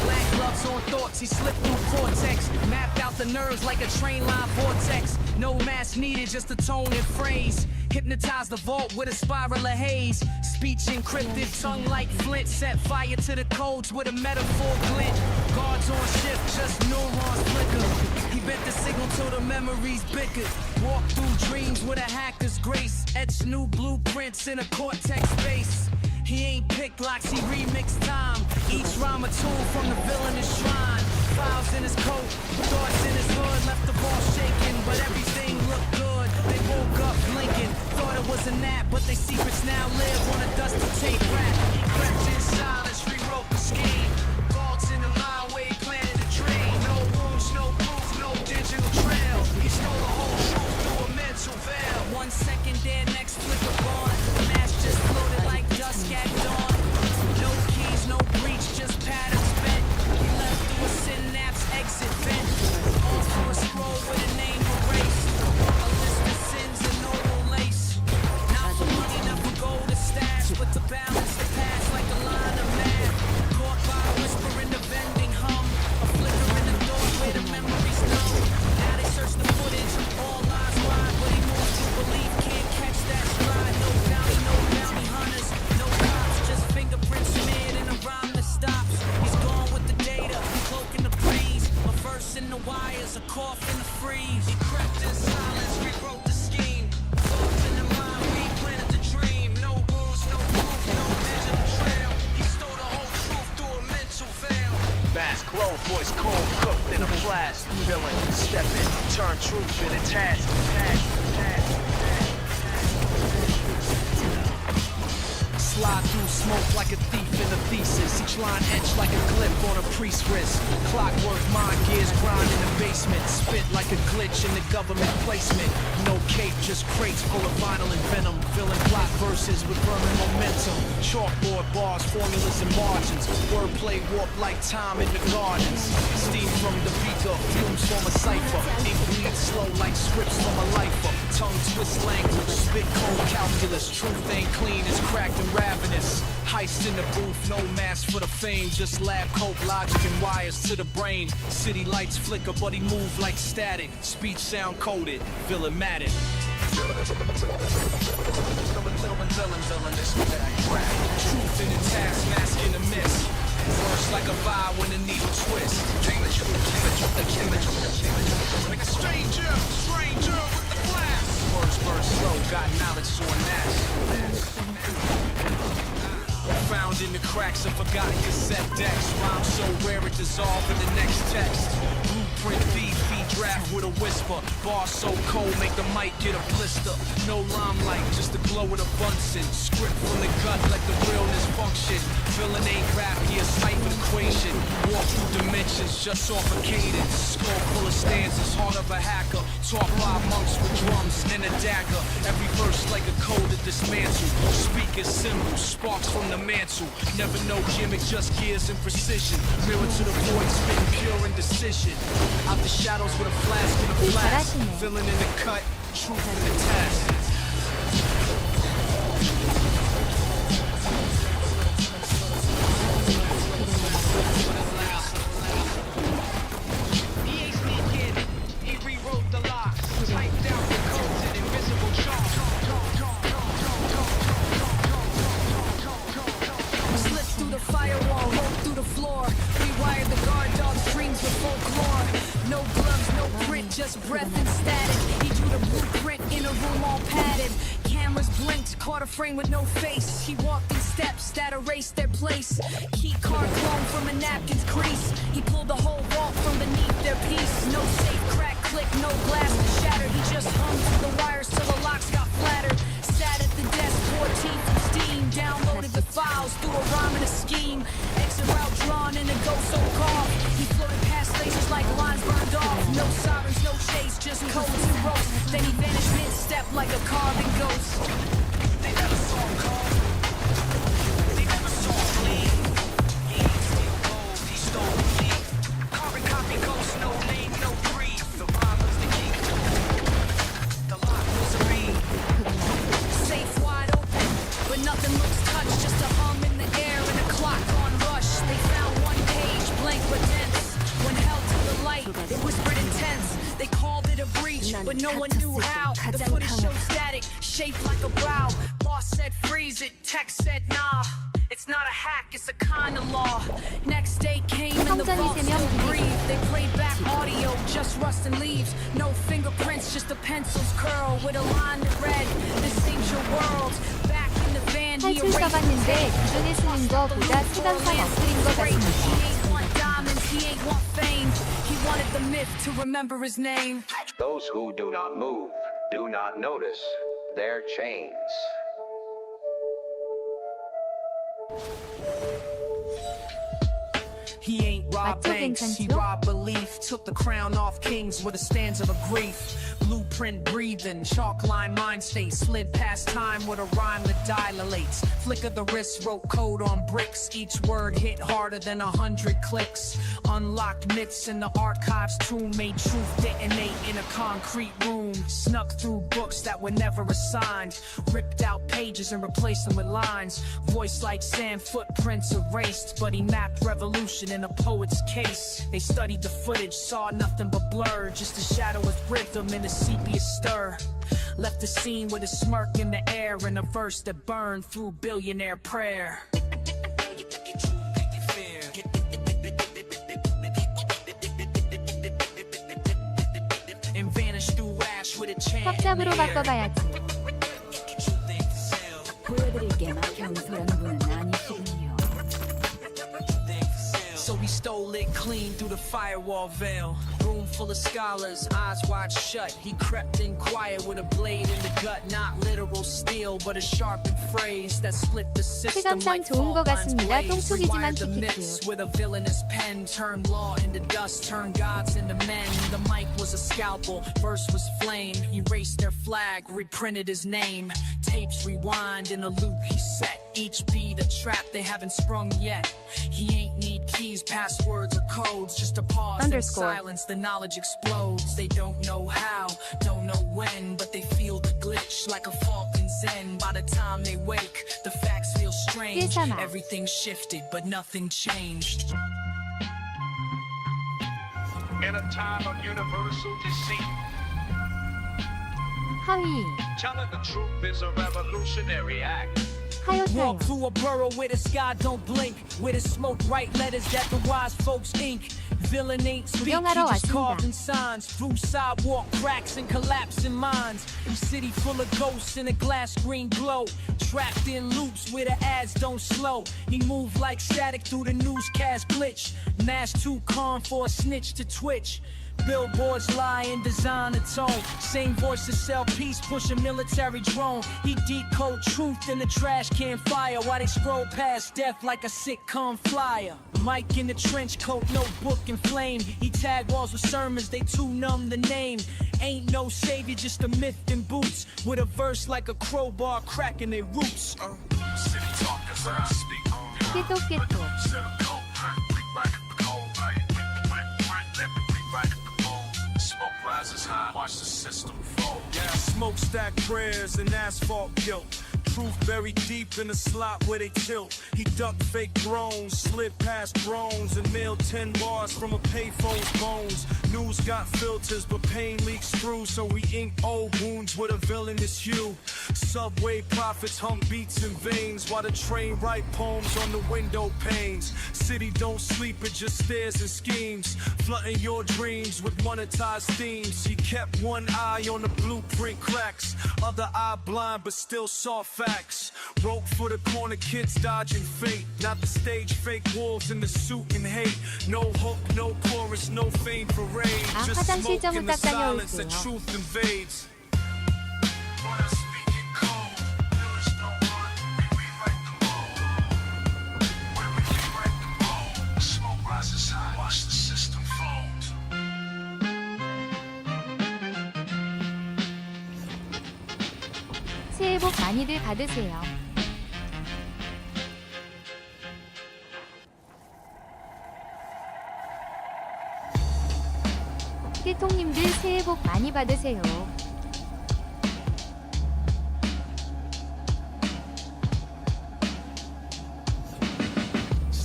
black gloves on thoughts, he slipped through cortex. Mapped out the nerves like a train line vortex. No mask needed, just a tone and phrase. Hypnotized the vault with a spiral of haze. Speech encrypted, tongue like flint. Set fire to the codes with a metaphor glint. Guards on shift, just neurons flicker. He bent the signal till the memories bickered. Walk through dreams with a hacker's grace. Etch new blueprints in a cortex space. He ain't picked locks, he remixed time. Each rhyme a tool from the villainous shrine. Files in his coat, thoughts in his hood. Left the ball shaking, but everything looked good. They woke up blinking, thought it was a nap, but their secrets now live on a dusty tape rack. He crept in silence, rewrote the scheme. Vaults in the mind where he planted a dream. No wounds, no proof, no digital trail. He stole the whole truth through a mental veil. 1 second there, next flicker gone. The mask just floated like dusk at dawn. No keys, no breach, just patterns bent. He left through a synapse exit vent. All for a scroll with a name erased. A list of sins and normal lace. Not for money, not for gold or stash, but to balance the past like a line of math. Caught by a whisper in the vending hum. A flicker in the thought where the memories numb. Now they search the footage, all lies wide, but he moves to believe, can't catch that stride. No bounty hunters, no cops, just fingerprints smeared in a rhyme that stops. He's gone with the data, cloaking the breeze. A verse in the wires, a cough in the freeze. He crept in silence, rewrote the scheme. Thoughts in the mind, replanted the dream. No rules, no proof, no digital trail. He stole the whole truth through a mental veil. Mask low, voice cold, cooked in a flask. Villain, step in, turn truth in a task. Slide through smoke like a thief in a thesis. Each line etched like a glyph on a priest's wrist. Clockwork mind gears grind in the basement. Spit like a glitch in the government placement. No cape, just crates full of vinyl and venom. Villain plot verses with burning momentum. Chalkboard bars, formulas and margins. Wordplay warp like time in the gardens. Steam from the beaker, fumes from a cipher. Ink bleeds slow like scripts from a lifer. Tongue twist language, spit cold calculus. Truth ain't clean, it's cracked and ravenous. Heist in the booth, no mask for the fame. Just lab coat, logic and wires to the brain. City lights flicker, but he move like static. Speech sound coded, villain-matic. Truth in the task, mask in the mist. Verse like a vibe when the needle twist. Like a stranger with the blast. Words burn slow, got knowledge to amass. Found in the cracks of forgotten cassette decks. Rhymes so rare it dissolve in the next text. Blueprint feed draft with a whisper. Bar so cold make the mic get a blister. No limelight, just the glow of the Bunsen. Script from the gut, let the realness function. Villain ain't rap, he a cipher equation. Walk through dimensions, just off a cadence. Skull full of stanzas, heart of a hacker. Taught by monks with drums and a dagger. Every verse like a code to dismantle. Speakers, symbols, sparks from the mantle. Never no gimmick, just gears and precision. Mirror to the void, spitting pure indecision. Out the shadows with a flask and a flask. Villain in the cut, truth in the task. Firewall, rolled through the floor. Rewired the guard dog strings with folklore. No gloves, no print, just breath and static. He drew the blueprint in a room all padded. Cameras blinked, caught a frame with no face. He walked in steps that erased their place. Key card clone from a napkin's crease. He pulled the whole vault from beneath their piece. No safe crack, click, no glass to shatter. He just hung through the wires till the locks got flattered. Sat at the desk, 14 from Steam. Downloaded the files through a rhyme and a scheme. Exit route drawn in a ghost so called. He floated past lasers like lines burned off. No sirens, no chase, just codes and ropes. Then he vanished mid-step like a carving ghost. They never saw him call. They never saw him leave. He ain't steal gold, he stole the key. Carbon copy ghost, no name, no brief. The rhyme was the key. The lock was a beat. Safe wide open, but nothing looks touched. Just a hum in the air and a clock on rush. They found one page, blank but dense. When held to the light, it whispered intense. They called it a breach, but no one knew how. The footage showed static, shaped like a brow. Boss said freeze it, text said nah. It's not a hack, it's a kind of law. Next day came and the vault still breathed. They played back audio, just rust and leaves. No fingerprints, just a pencil's curl with a line that read, this ain't your world. Back in the van, 탈출 써봤는데 기존에 쓰는 거보다 수단판 엎드린 것 같습니다. Those who do not move do not notice their chains. He ain't robbed banks, he robbed belief. Took the crown off kings with a stanza of grief. Blueprint breathing, chalk line mind state. Slid past time with a rhyme that dilates. Flick of the wrist, wrote code on bricks. Each word hit harder than 100 clicks. Unlocked myths in the archives tomb. Made truth detonate in a concrete room. Snuck through books that were never assigned. Ripped out pages and replaced them with lines. Voice like sand, footprints erased. But he mapped revolution in a poet's case. They studied the footage, saw nothing but blur. Just a shadow with rhythm in a sepia stir. Left the scene with a smirk in the air and a verse that burned through billionaire prayer. And vanished through ash with a chant. 합잡으로 바꿔봐야지. 보여드릴게나 경솔한 분은 아니시군요. So he stole it clean through the firewall veil. Room full of scholars, eyes wide shut. He crept in quiet with a blade in the gut. Not literal steel, but a sharpened phrase that split the system like 좋은 것 fault lines 같습니다. blaze. 똥촉이지만 Rewired the myths 키키키요. with a villainous pen. Turned law into dust, turned gods into men. The mic was a scalpel, verse was flame. Erased their flag, reprinted his name. Tapes rewind in a loop he set. Each beat a trap they haven't sprung yet. He ain't need keys, passwords, or codes. Just a pause in silence, the knowledge explodes. They don't know how, don't know when, but they feel the glitch like a falcon's end. By the time they wake, the facts feel strange. Everything shifted, but nothing changed. In a time of universal deceit, 하위, telling the truth is a revolutionary act. 하요타요. Walk through a burrow where the sky don't blink, where the smoke write letters that the wise folks ink. Villain ain't speak, he 구경하러 just 왔습니다. carving signs through sidewalk cracks and collapsing minds. City full of ghosts in a glass green glow, trapped in loops where the ads don't slow. He moved like static through the newscast glitch. Mask too calm for a snitch to twitch. Billboards lie and design a tone. Same voices sell peace, push a military drone. He decode truth in the trash can fire while they scroll past death like a sitcom flyer. Mike in the trench coat, notebook and flame. He tag walls with sermons, they too numb the name. Ain't no savior, just a myth in boots with a verse like a crowbar cracking their roots. City talkers, I speak. 깨똑깨똑. Smoke rises high, watch the system fold. Yeah, smokestack prayers and asphalt guilt. Truth buried deep in the slot where they tilt. He ducked fake drones, slid past drones, and mailed 10 bars from a payphone's bones. News got filters, but pain leaks through, so we ink old wounds with a villainous hue. Subway prophets hum beats in veins, while the train write poems on the window panes. City don't sleep, it just stares and schemes, flooding your dreams with monetized themes. He kept one eye on the blueprint cracks, other eye blind, but still saw facts. Wrote for the corner kids dodging fate, not the stage fake wolves in the suit and hate. No hook, no chorus, no fame parade. Just 화장실 smoke in 좀 the 딱 silence that 다녀올게요. truth invades. When I speak in code, lyrics don't run, we rewrite the mode. When we rewrite the mode, smoke rises high, watch the system fold. 새해 복 많이들 받으세요. 깨통님들 새해 복 많이 받으세요.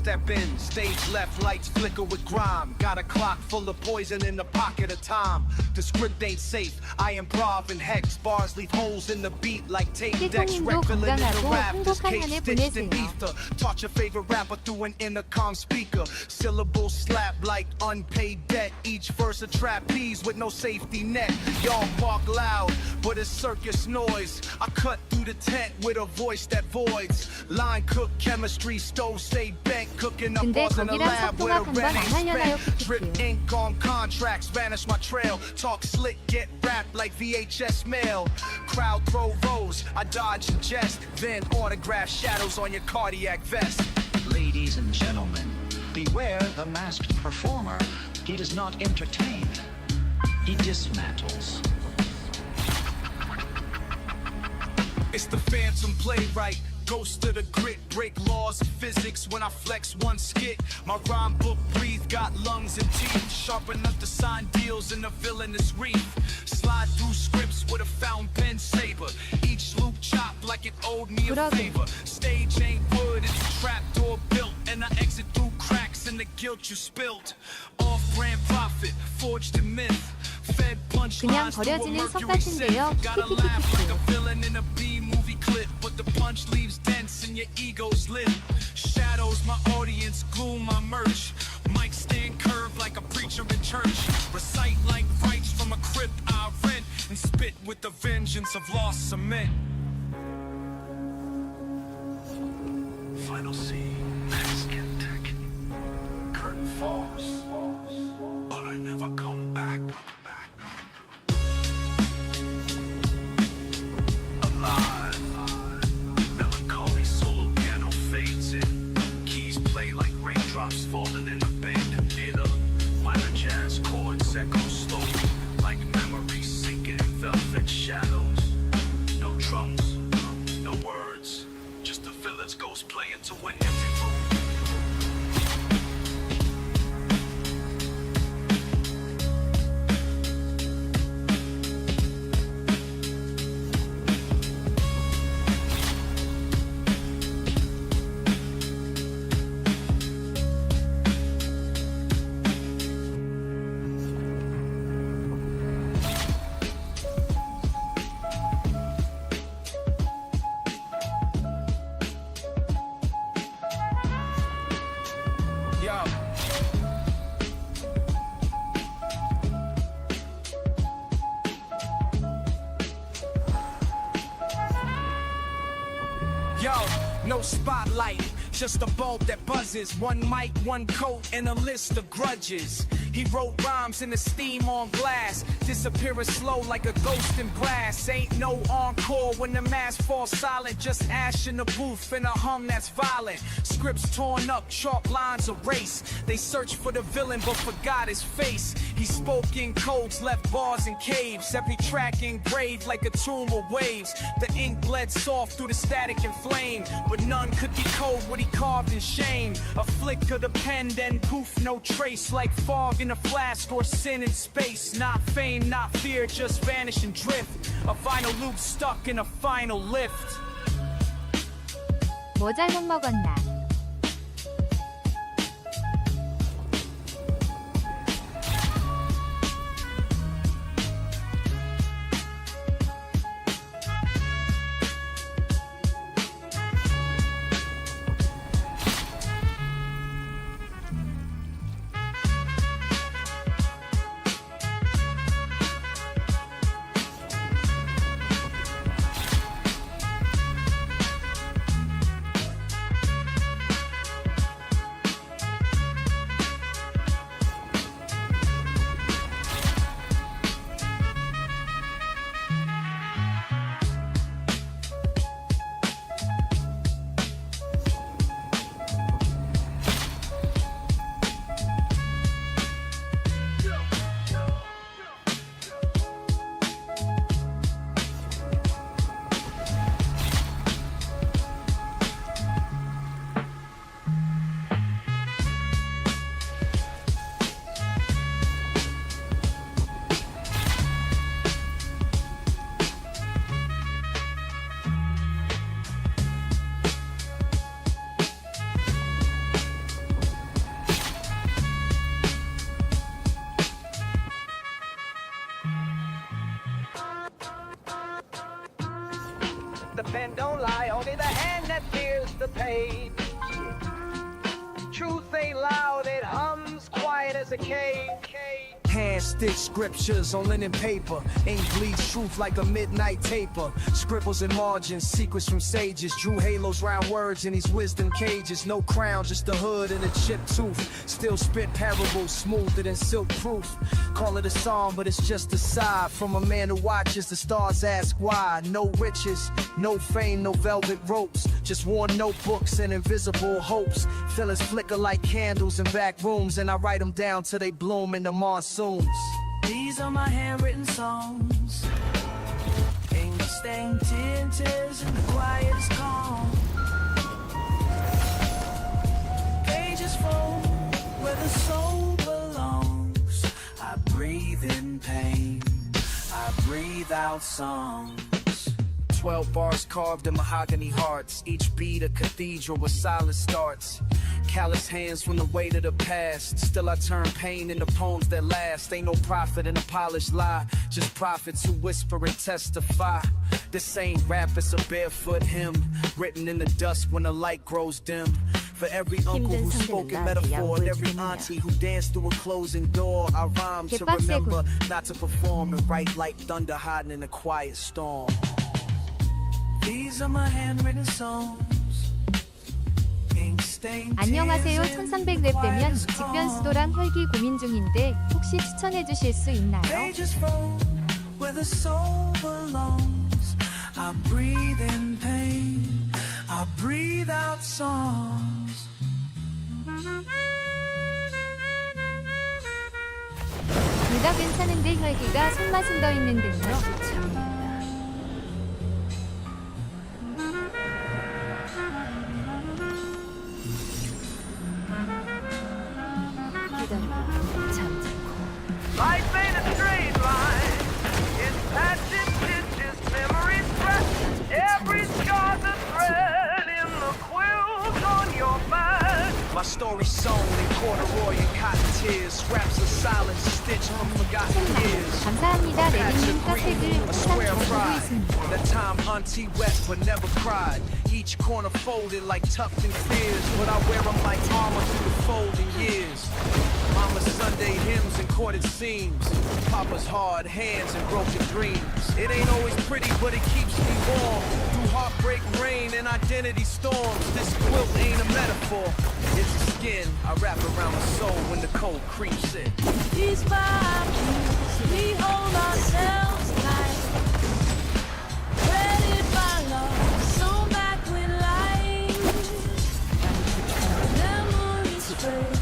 step in, stage left, lights flicker with grime. Got a clock full of poison in the pocket of time. The script ain't safe, I improv and hex. Bars leave holes in the beat like tape decks. Wreck filling in the rap, this case stitched in ether. Taught your favorite rapper through an intercom speaker. Syllables slap like unpaid debt. Each verse a trapeze with no safety net. Y'all bark loud, but it's circus noise. I cut through the tent with a voice that voids. Line cook chemistry, stove stay bent. Cooking up bars in the lab with a red ain't spent. Drip ink on contracts, vanish my trail. Talk slick, get rap like VHS mail. Crowd throw rows, I dodge and jest. Then autograph shadows on your cardiac vest. Ladies and gentlemen, beware the masked performer. He does not entertain, he dismantles. It's the phantom playwright, ghost of the grit. Break laws of physics when I flex one skit. My rhyme book breathe, got lungs and teeth. Sharp enough to sign deals in the villainous reef. Slide through scripts with a fountain pen saber. Each loop chopped like it owed me a favor. Stage ain't wood, it's a trapdoor built. And I exit through cracks in the guilt you spilt. Off-brand profit, forged in myth. Fed 그냥 punchlines through a 버려지는 석 mercury sip. 같은데요. Gotta laugh like a 키키키키키. villain in a B-movie clip. But the punch leaves dents in your ego's lip. Shadows my audience, gloom my merch. Mic stand curved like a preacher in church. Recite like rights from a crypt I rent. And spit with the vengeance of lost cement. Final scene, mask intact. Curtain falls, but I never come back. Alive, melancholy solo piano fades in. Keys play like raindrops falling in a bend. In a minor jazz chords echo slowly, like memories sinking in velvet shadows. No drums, no words, just the villain's ghost playing to an empty room. Yo, no spotlight, just a bulb that buzzes. One mic, one coat, and a list of grudges. He wrote rhymes in the steam on glass, disappearing slow like a ghost in glass. Ain't no encore when the mask falls silent, just ash in the booth and a hum that's violent. Scripts torn up, chalk lines erased. They searched for the villain but forgot his face. He spoke in codes, left bars in caves. Every track engraved like a tomb of waves. The ink bled soft through the static and flame, but none could decode what he carved in shame. A flick of the pen, then poof, no trace, like fog in a flask or sin in space. Not fame, not fear, just vanish and drift. A vinyl loop stuck in a final lift. 뭐 잘못 먹었나? pen don't lie, only the hand that fears the page. Truth ain't loud, it hums quiet as a cave. Hand-stitched scriptures on linen paper. Ink bleeds truth like a midnight taper. Scribbles and margins, secrets from sages. Drew halos round words in these wisdom cages. No crown, just the hood and a chipped tooth. Still spit parables, smoother than silk proof. Call it a song, but it's just a sigh from a man who watches the stars ask why. No riches, no fame, no velvet ropes. Just worn notebooks and invisible hopes. Feelings flicker like candles in back rooms, and I write them down till they bloom in the monsoons. These are my handwritten songs. Ink stained tears in the quietest calm. Pages fold where the soul belongs. I breathe in pain, I breathe out songs. 12 bars carved in mahogany hearts. Each beat a cathedral where silence starts. Callous hands from the weight of the past. Still I turn pain into poems that last. Ain't no prophet in a polished lie, just prophets who whisper and testify. This ain't rap, it's a barefoot hymn, written in the dusk when the light grows dim. For every uncle who spoke in metaphor, and every auntie who danced through a closing door, I rhyme to remember, not to perform, and write like thunder hiding in a quiet storm. These are my handwritten songs. 안녕하세요. 1300 랩되면 직변 수도랑 혈기 고민 중인데 혹시 추천해 주실 수 있나요? Pages fold where the soul belongs. I breathe in pain, I breathe out songs. 둘 다 괜찮은데 혈기가 손맛은 더 있는 듯요. Life ain't a straight line. It's patches, stitches, memories pressed. Every scar's a thread in the quilt on your mind. My story's sewn in corduroy and cotton tears. Scraps of silence stitched from forgotten years. 감사합니다. 레드님 카페들 항상 잘 보고 있습니다. That time auntie wept but never cried. Each corner folded like tucked in fears, but I wear them like armor through the folding years. Mama's Sunday hymns and corded seams. Papa's hard hands and broken dreams. It ain't always pretty, but it keeps me warm. Through heartbreak, rain, and identity storms. This quilt ain't a metaphor, it's a skin I wrap around my soul when the cold creeps in. These vibes, we hold ourselves tight. Threaded by love, sewn back with light. Memories fade.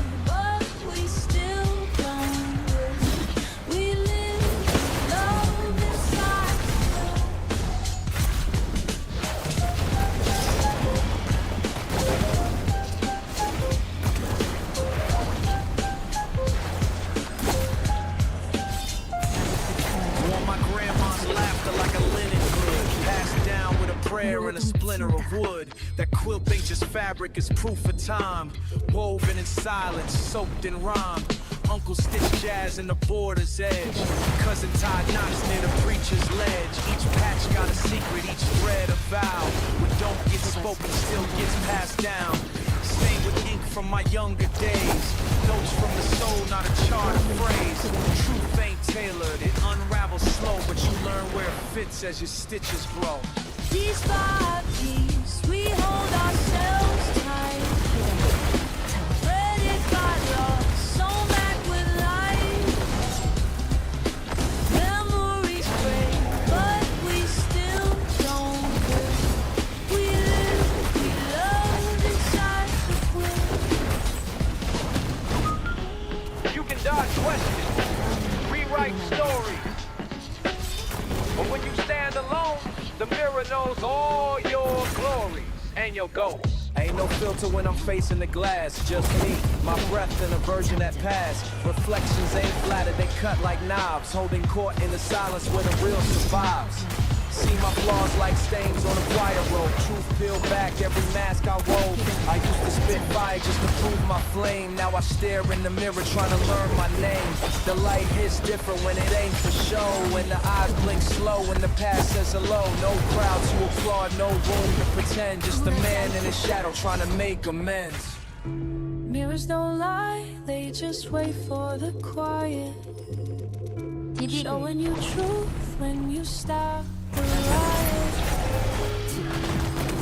And a splinter of wood. That quilt ain't just fabric, it's proof of time. Woven in silence, soaked in rhyme. Uncle stitched jazz in the border's edge. Cousin tied knots near the preacher's ledge. Each patch got a secret, each thread a vow. What don't get spoken still gets passed down. Stained with ink from my younger days. Notes from the soul, not a charted phrase. Truth ain't tailored, it unravels slow, but you learn where it fits as your stitches grow. These 5 keys, we hold ourselves tight. Threaded by love, sewn back with light. Memories break, but we still don't break. We live, we love inside the quilt. You can dodge questions, rewrite stories. But when you stand alone, the mirror knows all your glories and your ghosts. Ain't no filter when I'm facing the glass, just me, my breath and a version that passed. Reflections ain't flattered, they cut like knobs, holding court in the silence where the real survives. See my flaws like stains on a wire rope. Truth peel back every mask I wove. I used to spit fire just to prove my flame. Now I stare in the mirror trying to learn my name. The light hits different when it ain't for show. When the eyes blink slow and the past says hello. No crowd to applaud, no room to pretend. Just a man in his shadow trying to make amends. Mirrors don't lie, they just wait for the quiet. Showing you truth when you stop the riot.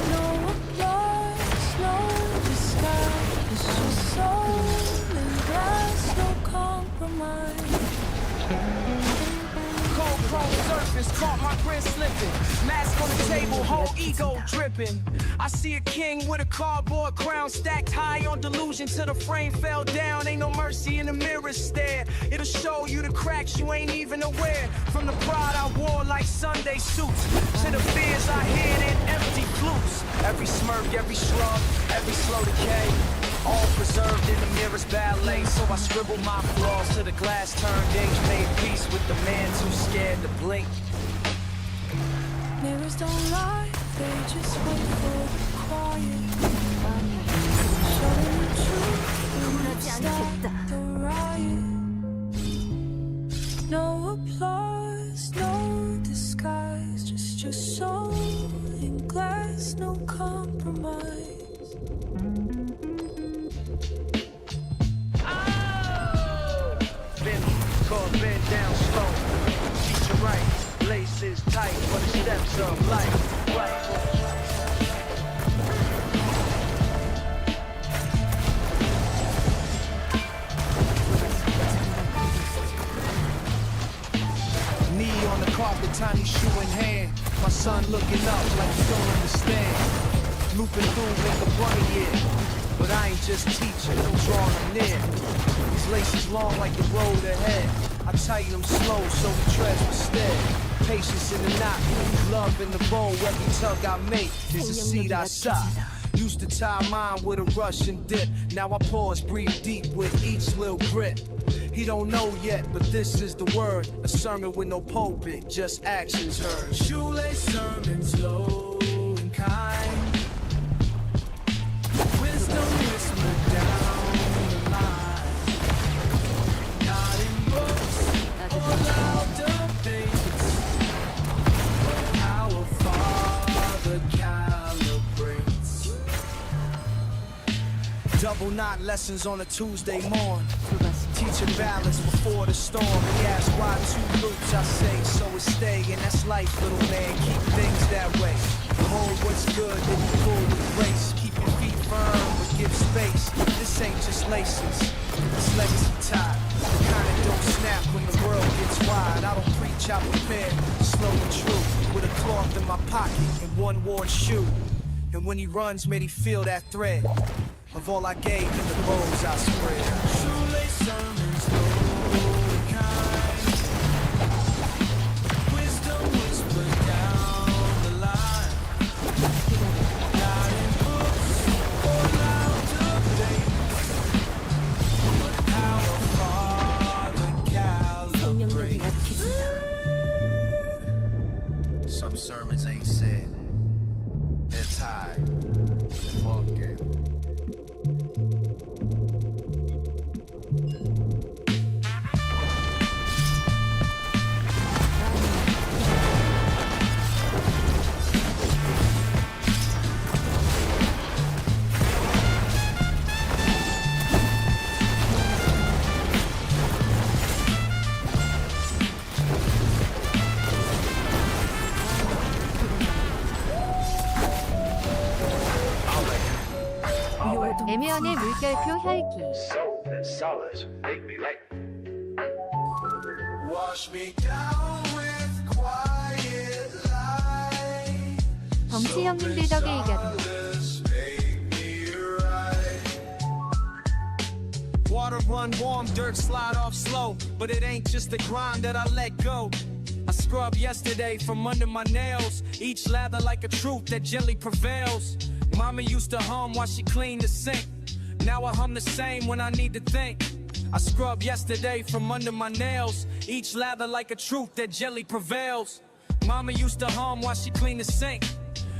No applause, no disguise. It's just soul and glass, no compromise. Cold chrome surface, caught my grin slipping. Mask on the table, whole ego dripping. I see a king with a cardboard crown stacked high on delusion till the frame fell down. Ain't no mercy in the mirror stare. It'll show you the cracks you ain't even aware. From the pride I wore like Sunday suits to the fears I hid in empty flutes. Every smirk, every shrug, every slow decay, all preserved in the mirror's ballet. So I scribble my flaws to the glass turned ink. Made peace with the man too scared to blink. Mirrors don't lie, they just wait for the quiet. Showing you truth when you stop the riot. No applause, no disguise. Just your soul in glass, no compromise. Bend down slow, feet your right, laces tight for the steps of life. Knee on the carpet, tiny shoe in hand. My son looking up like he don't understand. Looping through make a bunny year, but I ain't just teaching, I'm drawing him near. These laces long like the road ahead. I tighten them slow so he treads with stead. Patience in the knot, love in the bowl. Every tug I make is a seed I sow. Used to tie mine with a Russian dip. Now I pause, breathe deep with each little grip. He don't know yet, but this is the word. A sermon with no pulpit, just actions heard. Shoelace sermons slow and kind. Wisdom whispered down the line. Not in books or loud debates, but our Father calibrates. Double knot lessons on a Tuesday morn. Teaching balance before the storm. He asked why 2 loops, I say so it stay. And that's life, little man, keep things that way. Hold what's good, then you pull with grace. Keep your feet firm, but give space. This ain't just laces, it's legacy tie. The kind that don't snap when the world gets wide. I don't preach, I prepare, slow and true. With a cloth in my pocket and one worn shoe. And when he runs, may he feel that thread of all I gave in the roads I spread. Shoelace sermons slow and kind. Wisdom whispered down the line. Not in books or loud debates, but our Father calibrates. Some sermons ain't said, they're tied, they're funky. 애매연의 물결표 혈기. Soap and solids make me like. Wash me down with quiet light. 덩치 형님들 덕에 이겨도. Water run warm, dirt slide off slow. But it ain't just the grind that I let go. I scrubbed yesterday from under my nails. Each lather like a truth that gently prevails. Mama used to hum while she cleaned the sink. Now I hum the same when I need to think. I scrubbed yesterday from under my nails. Each lather like a truth that gently prevails. Mama used to hum while she cleaned the sink.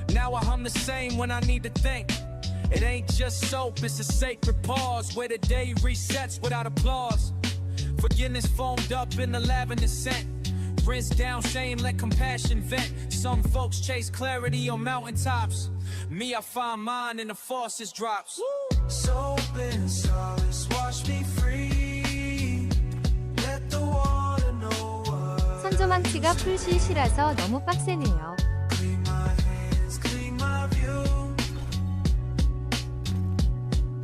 Now I hum the same when I need to think. It ain't just soap, it's a sacred pause where the day resets without applause. Forgiveness foamed up in the lavender scent. Rinse down shame, let compassion vent. Some folks chase clarity on mountaintops. Me, I find mine in the faucet drops. Soap and solace, wash me free. Let the water know what. 선조망치가 풀실실라서 너무 빡세네요. Clean my hands, clean my view.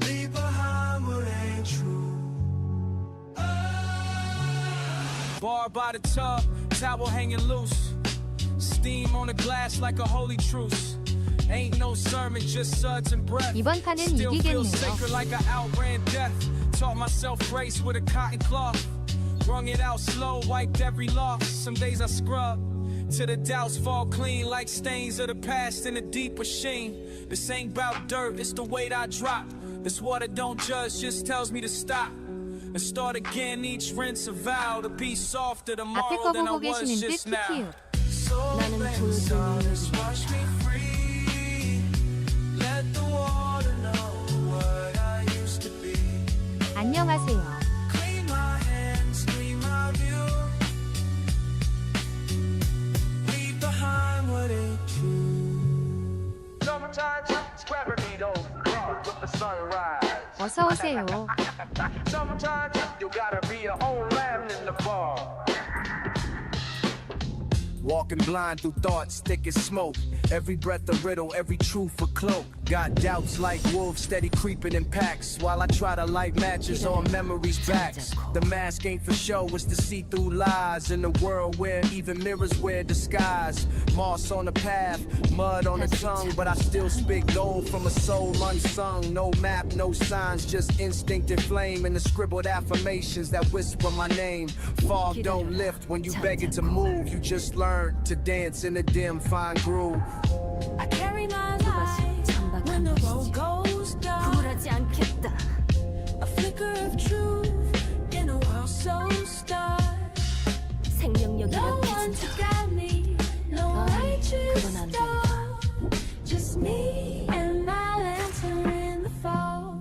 Leave behind what ain't true. Bar by the tub, towel hanging loose. Steam on the glass like a holy truce. Ain't no sermon, just suds and breath. 이번 판은 Still feel 이기겠네요. sacred like I outran death. Taught myself grace with a cotton cloth. Wrung it out slow, wiped every loss. Some days I scrub till the doubts fall clean like stains of the past in a deeper sheen. This ain't about dirt, it's the weight I drop. This water don't judge, just tells me to stop and start again. Each rinse a vow to be softer 앞에 tomorrow 거 than I 보고 was 계시는 듯 just now. 키키요. Soap and solace, wash me free. Let the water know what I used to be. 안녕하세요. Clean my hands, clean my view. Leave behind what ain't true. Summertime, scrapping me those cars with the sunrise. 어서 오세요. Summertime, you gotta be your own lamb in the bar. Walking blind through thoughts, thick as smoke. Every breath a riddle, every truth a cloak. Got doubts like wolves steady creeping in packs while I try to light matches on memories' backs. The mask ain't for show, it's to see through lies in a world where even mirrors wear disguise. Moss on the path, mud on the tongue, but I still spit gold from a soul unsung. No map, no signs, just instinct and flame and the scribbled affirmations that whisper my name. Fog don't lift when you beg it to move, you just learn to dance in a dim fine groove. I carry my light when the road goes dark. A flicker of truth in a world so stark. No one to guide me, no righteous star. Just me and my lantern in the fall.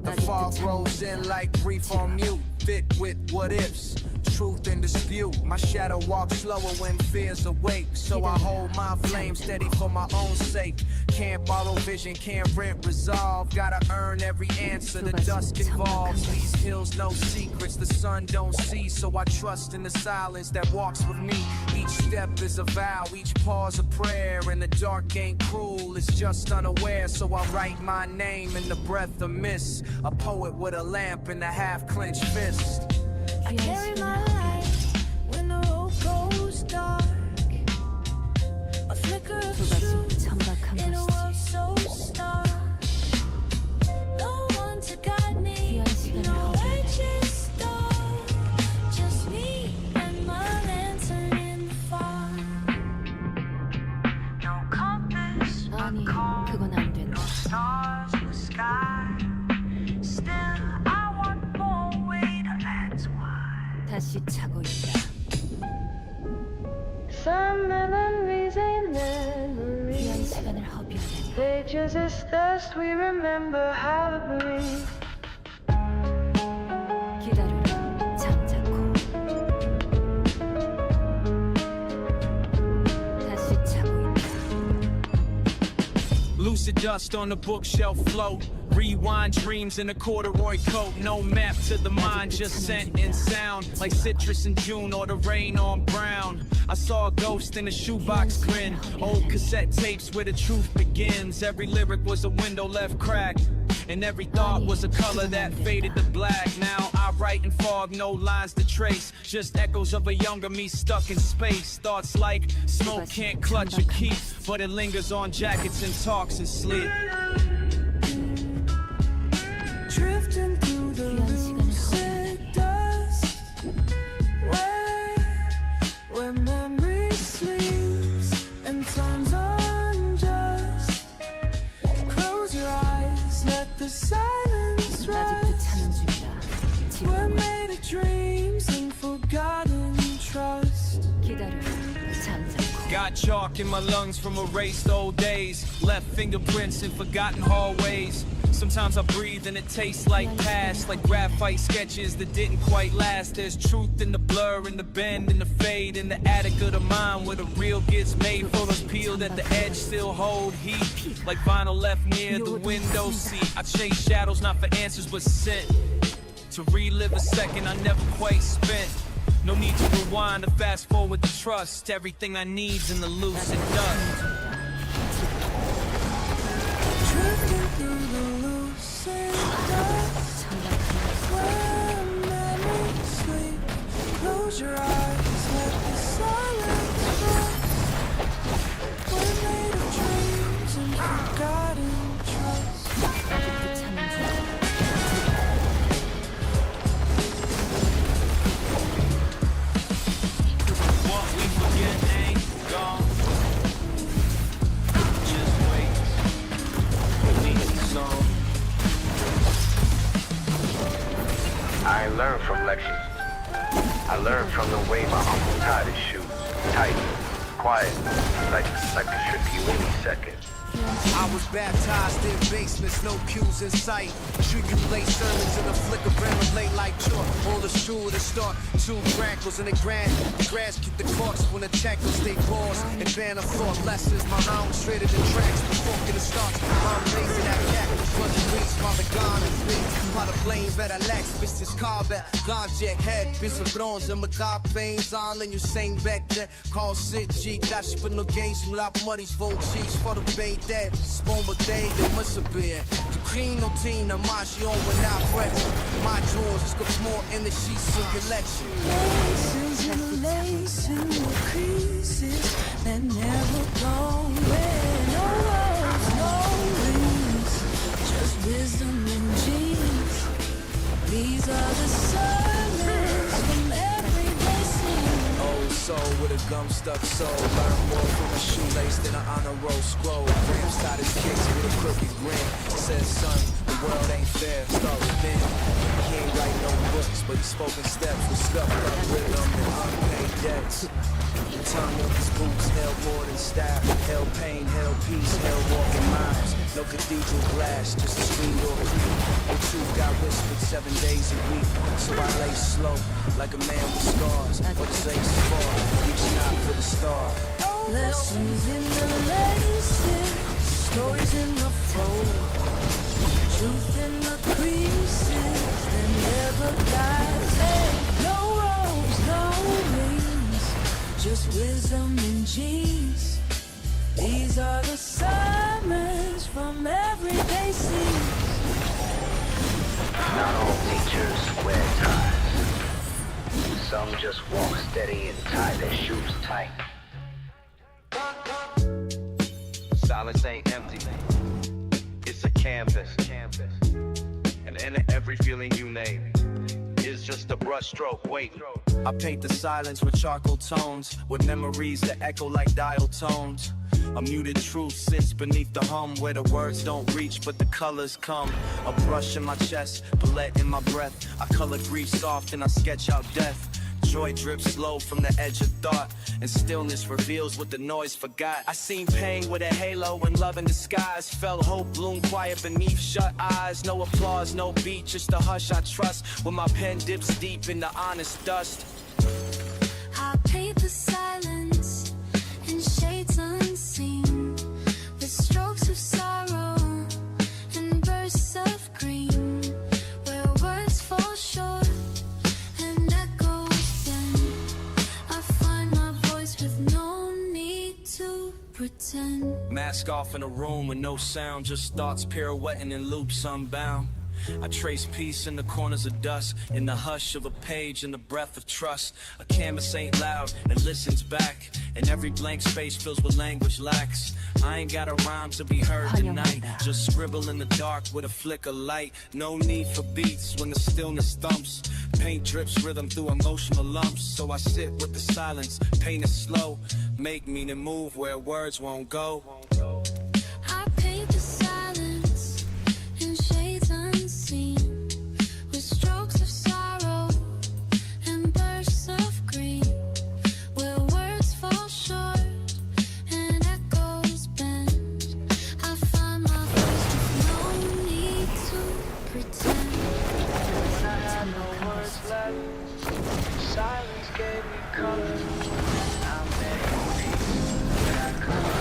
The fog rolls in like brief on mute, fit with what ifs. Truth in dispute. My shadow walks slower when fear's awake. So I hold my flame steady for my own sake. Can't borrow vision, can't rent resolve. Gotta earn every answer, the dusk involves. These hills, no secrets, the sun don't see. So I trust in the silence that walks with me. Each step is a vow, each pause a prayer. And the dark ain't cruel, it's just unaware. So I write my name in the breath of mist. A poet with a lamp and a half-clenched fist. I carry my light when the road goes dark. A flicker of truth in a world so stark. No one to guide me, no righteous star. Just me and my lantern in the far. No compass, 아니, 그건 안 된다. no stars in the sky. Still, I want more weight, that's why. 다시 차고 있다. Some memories ain't 귀한 memories. 시간을 허비하다니. They just as dust we remember how to breathe. 기다려라, 잠자코. 다시 차고 있다. Lucid dust on the bookshelf float. Rewind dreams in a corduroy coat. No map to the mind, just scent and sound. Like citrus in June or the rain on brown. I saw a ghost in a shoebox grin. Old cassette tapes where the truth begins. Every lyric was a window left cracked. And every thought was a color that faded to black. Now I write in fog, no lines to trace. Just echoes of a younger me stuck in space. Thoughts like smoke can't clutch or keep, but it lingers on jackets and talks and sleep. Drifting through the lucid dust, where memory sleeps and time's unjust. Close your eyes, let the silence 아직도 rest. 차는 중이다. We're 지금 made of dreams and forgotten trust. 기다려. Got chalk in my lungs from erased old days. Left fingerprints in forgotten hallways. Sometimes I breathe and it tastes like past, like graphite sketches that didn't quite last. There's truth in the blur, in the bend, in the fade, in the attic of the mind where the real gets made. Photos peeled at the edge still hold heat, like vinyl left near the window seat. I chase shadows not for answers but sent to relive a second I never quite spent. No need to rewind or fast forward to trust. Everything I need's in the lucid dust. Drifting through the lucid dust, where memories sleep. Close your eyes, let the silence rest. We're made of dreams and forgotten trust. What we forget ain't gone. Just wait. I learned from lectures. I learned from the way my uncle tied his shoes. Tight, quiet, like it should be any second. I was baptized in basements, no cues in sight. Tribulate sermons in the flicker of late like chalk. All the stool to start, two grackles in the grass. The grass keep the corks when the tackles stay paused. And banner thought lessons. My mind was straighter than tracks before in the starts. I'm blazing that cactus, but the weeds, my vegan is big. By the flame, better lax, business combat. Ganja head, business bronze, and macabre veins. All in you sing back then. Call sit G, dash for no games. You lot money's vote cheese for the bait. That spawn but they must have been the queen no teen the mashi on when I press my drawers just got more in the sheets of your lecture. Laces and lace in the creases that never go away. No words, no rings, just wisdom and genes. These are the sermons from everyday scene. Old soul with a gum stuck soul. Learn more from a shoelace than an honor roll scroll. Grams tied his kicks with a crooked grin. Says son, the world ain't fair, start within. He ain't write no books, but his spoken steps were scuffed up rhythm and unpaid debts. The tongue of his boots held more than staff. Held pain, held peace, held walking miles. No cathedral glass, just a screen door creep. The truth got whispered 7 days a week. So I lay slow, like a man with scars. But his legs is far, reaching out for the star. Lessons in the laces, stories in the fold, truth in the creases that never dies. Hey, no robes, no wings, just wisdom and genes. These are the sermons from everyday scenes. Not all teachers wear ties. Some just walk steady and tie their shoes tight. Silence ain't empty. It's a canvas. And in every feeling you name is just a brushstroke. Wait. I paint the silence with charcoal tones, with memories that echo like dial tones. A muted truth sits beneath the hum where the words don't reach but the colors come. A brush in my chest, bullet in my breath. I color grief soft and I sketch out death. Joy drips slow from the edge of thought, and stillness reveals what the noise forgot. I seen pain with a halo and love in disguise. Felt hope bloom quiet beneath shut eyes. No applause, no beat, just a hush I trust. When my pen dips deep in the honest dust. I paint the silence in shades unseen, with strokes of sorrow and bursts of green, where words fall short and echoes bend. I find my voice with no need to pretend. Mask off in a room with no sound, just thoughts pirouetting in loops unbound. I trace peace in the corners of dusk, in the hush of a page, in the breath of trust. A canvas ain't loud, it listens back, and every blank space fills with language lacks. I ain't got a rhyme to be heard tonight, just scribble in the dark with a flick of light. No need for beats when the stillness thumps. Paint drips rhythm through emotional lumps. So I sit with the silence, paint it slow, make meaning move where words won't go. I paint the silence in shades unseen, with strokes of sorrow and bursts of green, where words fall short got no words left. Silence gave me color. How many pieces did I cover?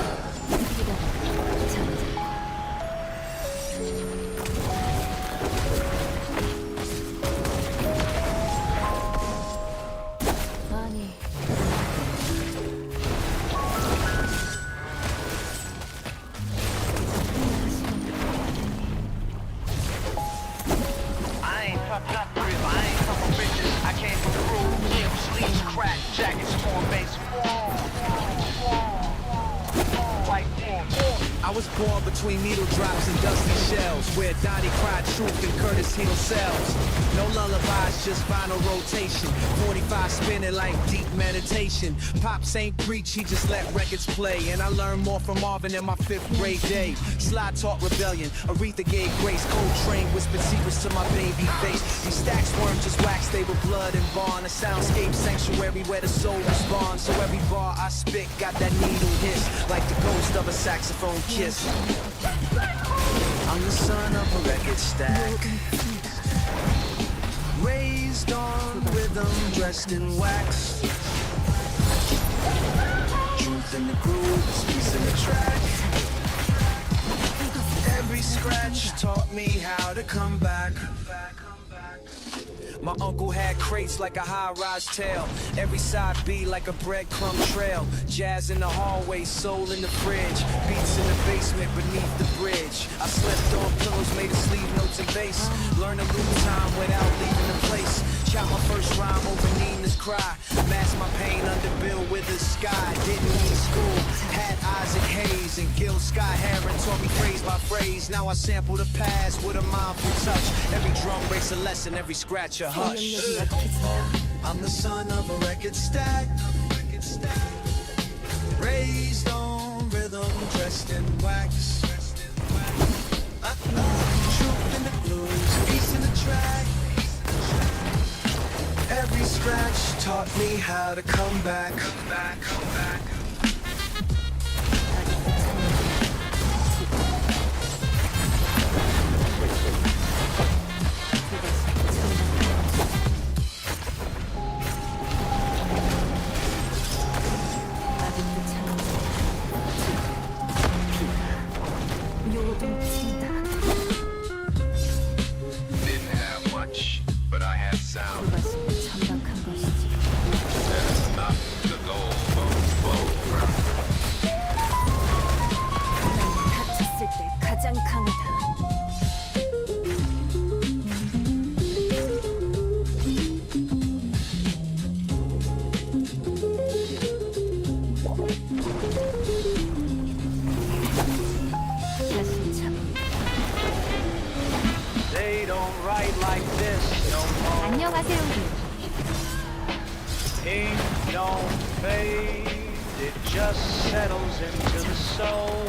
I was born between needle drops and dusty shells, where Donnie cried truth and Curtis healed cells. No lullabies, just vinyl rotation. 45 spinning like deep meditation. Pops ain't preach, he just let records play. And I learned more from Marvin in my 5th grade day. Sly taught rebellion, Aretha gave grace. Coltrane whispered secrets to my baby face. These stacks weren't just wax, they were blood and bond. A soundscape sanctuary where the soul responds. So every bar I spit got that needle hiss, like the ghost of a saxophone kiss. I'm the son of a record stack, raised on rhythm, dressed in wax. Truth in the grooves, peace in the track. Every scratch taught me how to come back. My uncle had crates like a high-rise tail. Every side beat like a breadcrumb trail. Jazz in the hallway, soul in the fridge. Beats in the basement beneath the bridge. I slept on pillows made of sleeve notes and bass. Learn to lose time without leaving the place. Shot my first rhyme over Nina's cry. Masked my pain under Bill Withers' sky. Didn't need school, had Isaac Hayes and Gil Scott Heron taught me phrase by phrase. Now I sample the past with a mindful touch. Every drum breaks a lesson, every scratch a hush. I'm the son of a record stack, raised on rhythm, dressed in wax. Truth in the blues, peace in the track. Every scratch taught me how to come back. Didn't have much, but I had sound. That's not the goal of flow. 다쳤을 때 가장 강하다. They don't write like this no more. 안녕하세요. Ink don't fade, it just settles into the soul.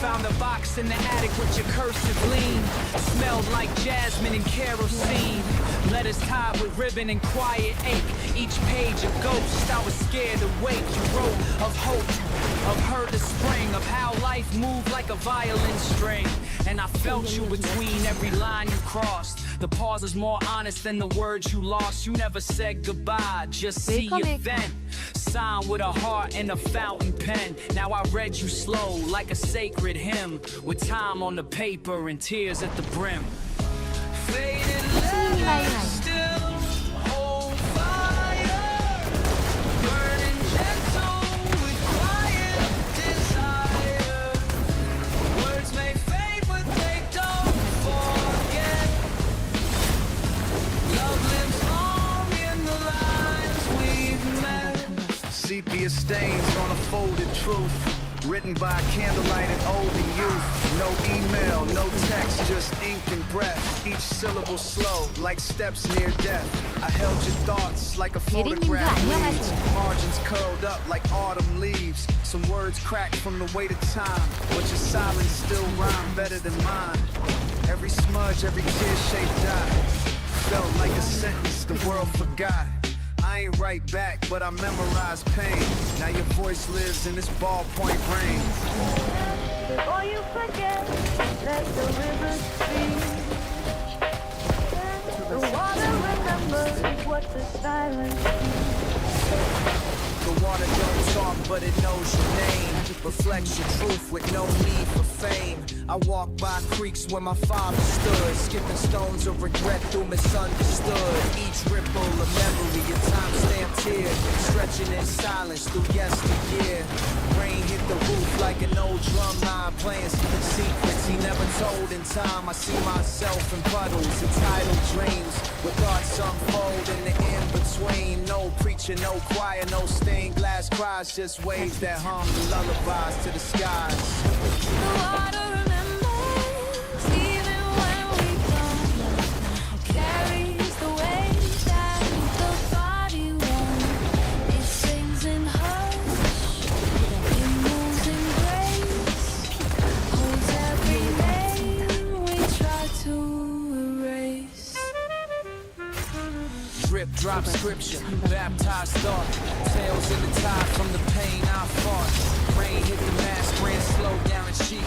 Found a box in the attic with your cursive lean. Smelled like jasmine and kerosene. Letters tied with ribbon and quiet ache. Each page a ghost, I was scared to wake. You wrote of hope, of her to spring, of how life moved like a violin string. And I felt you between every line you crossed. The pause is more honest than the words you lost. You never said goodbye, just see your vent. Sign with a heart and a fountain pen. Now I read you slow like a sacred hymn, with time on the paper and tears at the brim. Faded letters still hold fire, burning gentle with quiet desire. Words may fade but they don't forget. Love lives on in the lines we've met. Sepia stains on a folded truth, written by candlelight and older youth. No email, no text, just ink and breath. Each syllable slow, like steps near death. I held your thoughts like a photograph reads. Margins curled up like autumn leaves. Some words cracked from the weight of time, but your silence still rhyme better than mine. Every smudge, every tear-shaped dot felt like a sentence the world forgot. I ain't right back, but I memorized pain. Now your voice lives in this ballpoint brain. Before you forget, let the rivers speak. The what the silence The water don't talk, but it knows your name. Reflects your truth with no need for fame. I walk by creeks where my father stood, skipping stones of regret through misunderstood. Each ripple a memory, a time-stamped tear, stretching in silence through yesteryear. Rain hit the roof like an old drum line, playing secrets he never told in time. I see myself in puddles, entitled dreams, with thoughts unfold in the in-between. No preacher, no choir, no stained glass cries, just waves that hum lullabies to the skies. The water remembers even when we don't. Carries the weight that the body won't. It sings in hush, it moves in grace, holds every name we try to erase. Drip, drop scripture, baptized thought, tales in the tide from the pain I fought. Rain hit the mask, ran slow down the cheek.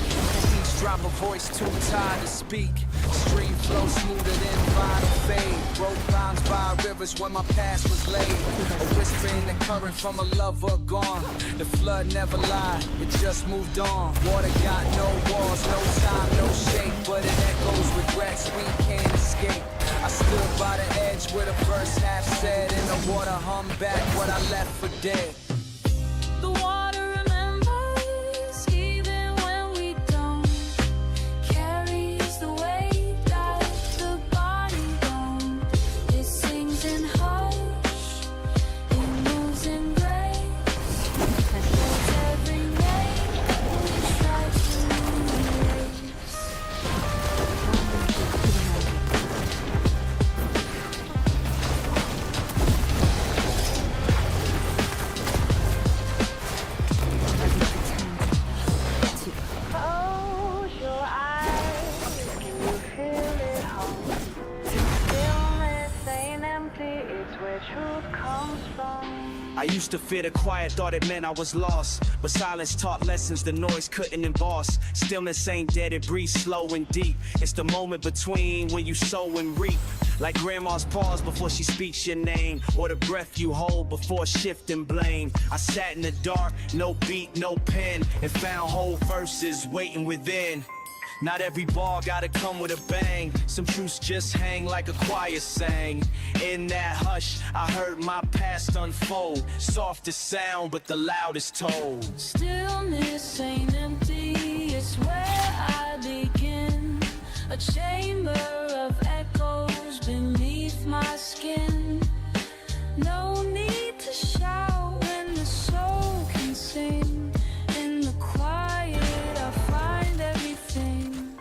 Each drop a voice too tired to speak. Stream flow smoother than vinyl fade. Broke lines by rivers where my past was laid. A whisper in the current from a lover gone. The flood never lied, it just moved on. Water got no walls, no time, no shape, but it echoes regrets we can't escape. I stood by the edge with a verse half said, and the water hummed back what I left for dead. The water remembers even when we don't. Carries the weight that the body won't. It sings in hush, it moves in grace, holds every name we try to erase. Close your eyes, you feel it home. Stillness ain't empty, it's where truth comes from. I used to fear the quiet, thought it meant I was lost. But silence taught lessons the noise couldn't emboss. Stillness ain't dead, it breathes slow and deep. It's the moment between when you sow and reap. Like grandma's pause before she speaks your name, or the breath you hold before shifting blame. I sat in the dark, no beat, no pen, and found whole verses waiting within. Not every bar gotta come with a bang. Some truths just hang like a choir sang. In that hush, I heard my past unfold. Softest sound, but the loudest told. Stillness ain't empty, it's where I begin. A chamber of echoes beneath my skin. No need to shout when the soul can sing. In the quiet, I find everything.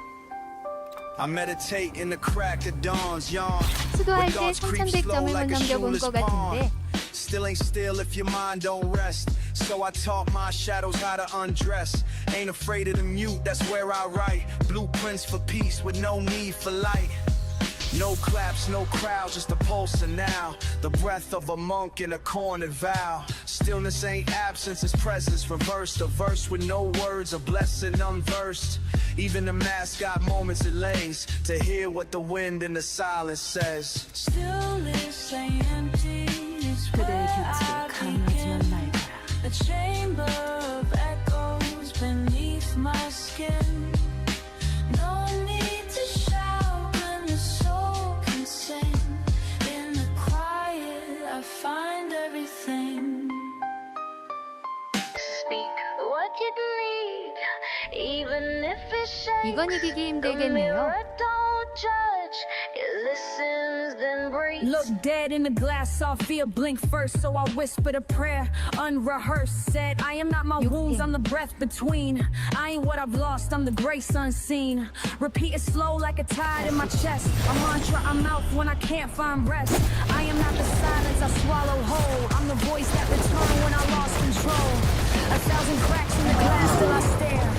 I meditate in the crack of dawn's yawn. 수도할 때 3100점을 못 넘겨본 것 같은데 Still ain't still if your mind don't rest. So I taught my shadows how to undress. Ain't afraid of the mute, that's where I write. Blueprints for peace with no need for light. No claps, no crowd, just a pulse of now. The breath of a monk in a cornered vow. Stillness ain't absence, it's presence reversed. A verse with no words, a blessing unversed. Even the mask got moments it lays to hear what the wind in the silence says. Stillness ain't empty, it's where I begin. A chamber of echoes beneath my skin. No need to shout when the soul can sing. In the quiet, I find everything. Speak what you need, even if it's shame. 이건 이기기 The 힘들겠네요. mirror don't judge, it listens then breathes. Look dead in the glass, saw fear blink first, so I whispered a prayer, unrehearsed. Said, I am not my wounds, I'm the breath between. I ain't what I've lost, I'm the grace unseen. Repeat it slow like a tide in my chest. A mantra I mouth when I can't find rest. I am not the silence I swallow whole. I'm the voice that returned when I lost control. 1,000 cracks in the glass till I stare.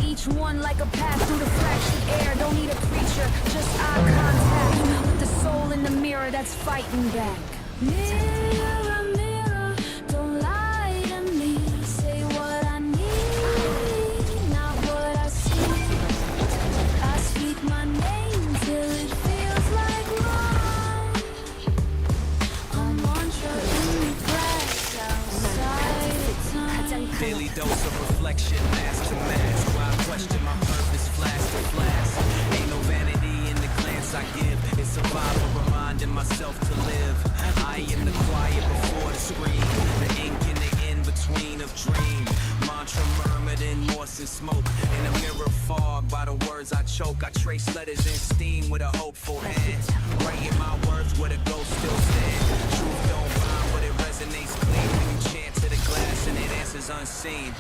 Each one like a path through the fractured air. Don't need a preacher, just eye contact with the soul in the mirror that's fighting back. Mirror, mirror, don't lie to me. Say what I need, not what I see. I speak my name till it feels like mine. On myself to live. I am the quiet before the scream, the ink in the in-between of dream. Mantra murmured in Morse and smoke. In a mirror fog by the words I choke. I trace letters in steam with a hopeful hand. Writing my words where the ghost still stand. Truth don't rhyme, but it resonates clean when you chant to the glass and it answers unseen.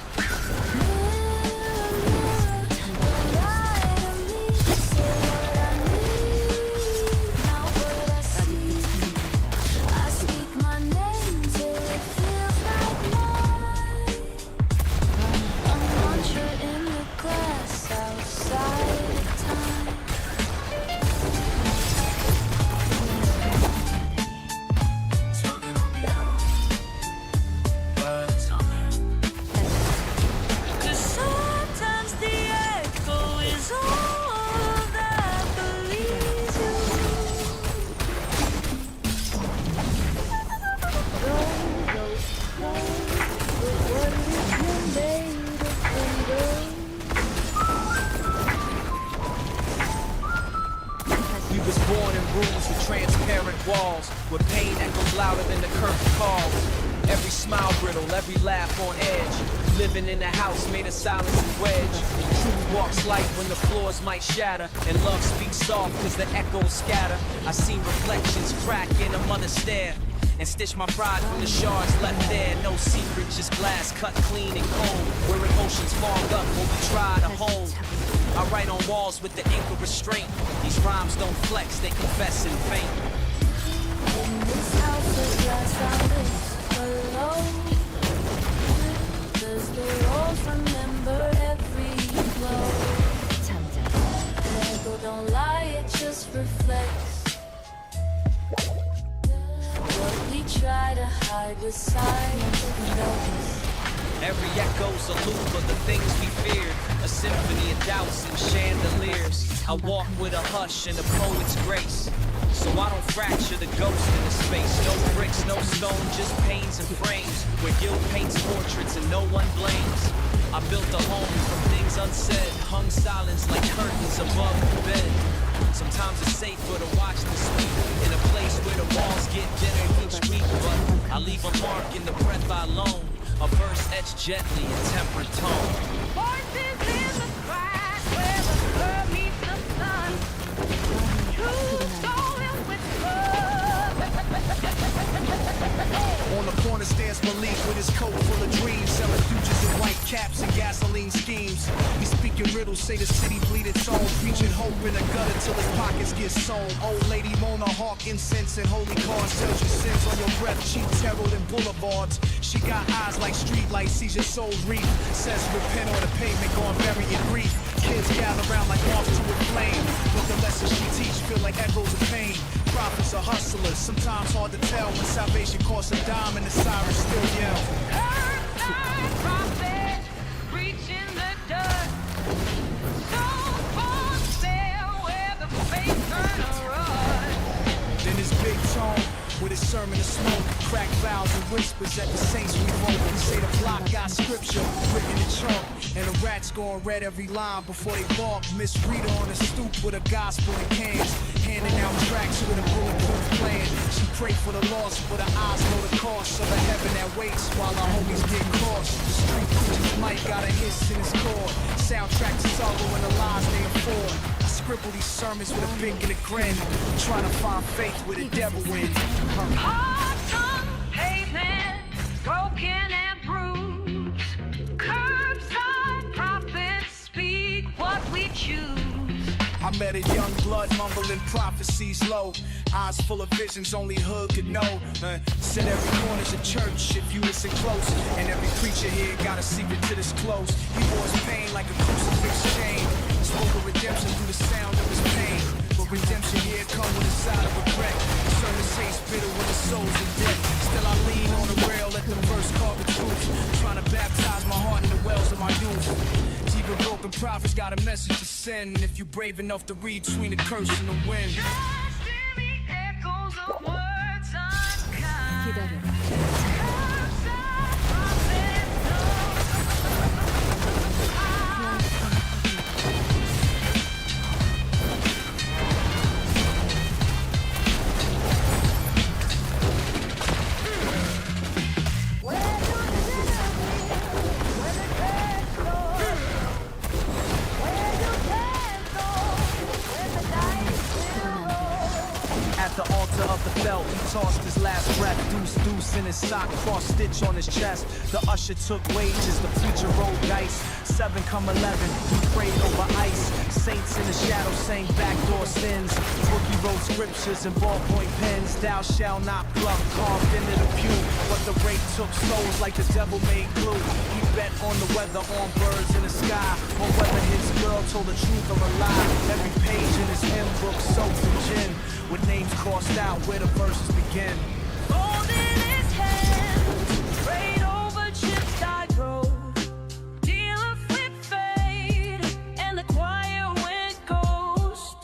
Walls where pain echoes louder than the curtain calls. Every smile brittle, every laugh on edge. Living in a house made of silence and wedge. Truth walks light when the floors might shatter, and love speaks soft cause the echoes scatter. I seen reflections crack in a mother's stare, and stitch my pride from the shards left there. No secret, just glass cut clean and cold, where emotions fogged up when we try to hold. I write on walls with the ink of restraint. These rhymes don't flex, they confess and faint. In this house of glass I live alone, 'cause the walls remember every blow. Ego don't lie, it just reflects what we try to hide with silence and noise. Every echo's a loop of the things we feared, a symphony of doubts and chandeliers. I walk with a hush and a poet's grace, so I don't fracture the ghost in the space. No bricks, no stone, just panes and frames, where guilt paints portraits and no one blames. I built a home from things unsaid, hung silence like curtains above the bed. Sometimes it's safer to watch the sleep in a place where the walls get thinner each week, but I leave a mark in the breath I loan, a verse etched gently in tempered tone. Voices in the crack where the bird meets the sun. True soul and whisper. On the corner stands Malik with his coat full of dreams, selling futures in white caps and gasoline schemes. He's speaking riddles, say the city bleed its own, preaching hope in the gutter till his pockets get sewn. Old lady Mona hawk incense and holy cars, tells you sins on your breath, cheats herald and boulevards. She got eyes like street lights, sees your soul reap. Says repent on the pavement, gone bury your grief. Kids gather around like moths to a flame, but the lessons she teach feel like echoes of pain. Prophets are hustlers, sometimes hard to tell when salvation costs a dime and the sirens still yell. Earth-side prophet, preaching the dust. So for sale where the faith turn a rust. Then his big tone with his sermon of smoke, crack vows and whispers at the saints revoke. He say the block got scripture written in chalk, and the rats gon' read every line before they walk. Miss Rita on the stoop with a gospel in cans, handing out tracks with a bulletproof plan. She prayed for the lost, but her eyes know the cost of the heaven that waits while our homies get caught. The street preacher's mic got a hiss in his cord, soundtrack to sorrow and the lies they afford. I scribble these sermons with a big and a grin, trying to find faith with a devil in. Hearts on pavement, broken and bruised. Curbside prophets speak what we choose. I met a young blood mumbling prophecies low, eyes full of visions only hood could know. Said every corner's a church if you listen close, and every preacher here got a secret to disclose. He wore his pain like a crucifix chain, spoke of redemption through the sound of his pain. But redemption here come with a side of regret. Certain taste bitter when the soul's in debt. Still I lean on the rail, let the verse carve the truth, trying to baptize my heart in the wells of my youth. Even broken prophets got a message to send, if you brave enough to read between the curse and the wind. Trust in the echoes of words unkind. Curbside prophets know. the altar of the belt. He tossed his last breath, deuce in his sock, cross stitch on his chest. The usher took wages, the preacher rolled dice. 7 come 11, he prayed over ice. Saints in the shadow sang backdoor sins. Bookie wrote scriptures and ballpoint pens. Thou shalt not pluck, carved into the pew. But the rape took souls like the devil made glue. He bet on the weather, on birds in the sky, on whether his girl told the truth or a lie. Every page in his hymn book soaked in gin, with names crossed out where the verses begin. Holding his hand, prayed over chips I drove. Dealer flip fade, and the choir went ghost.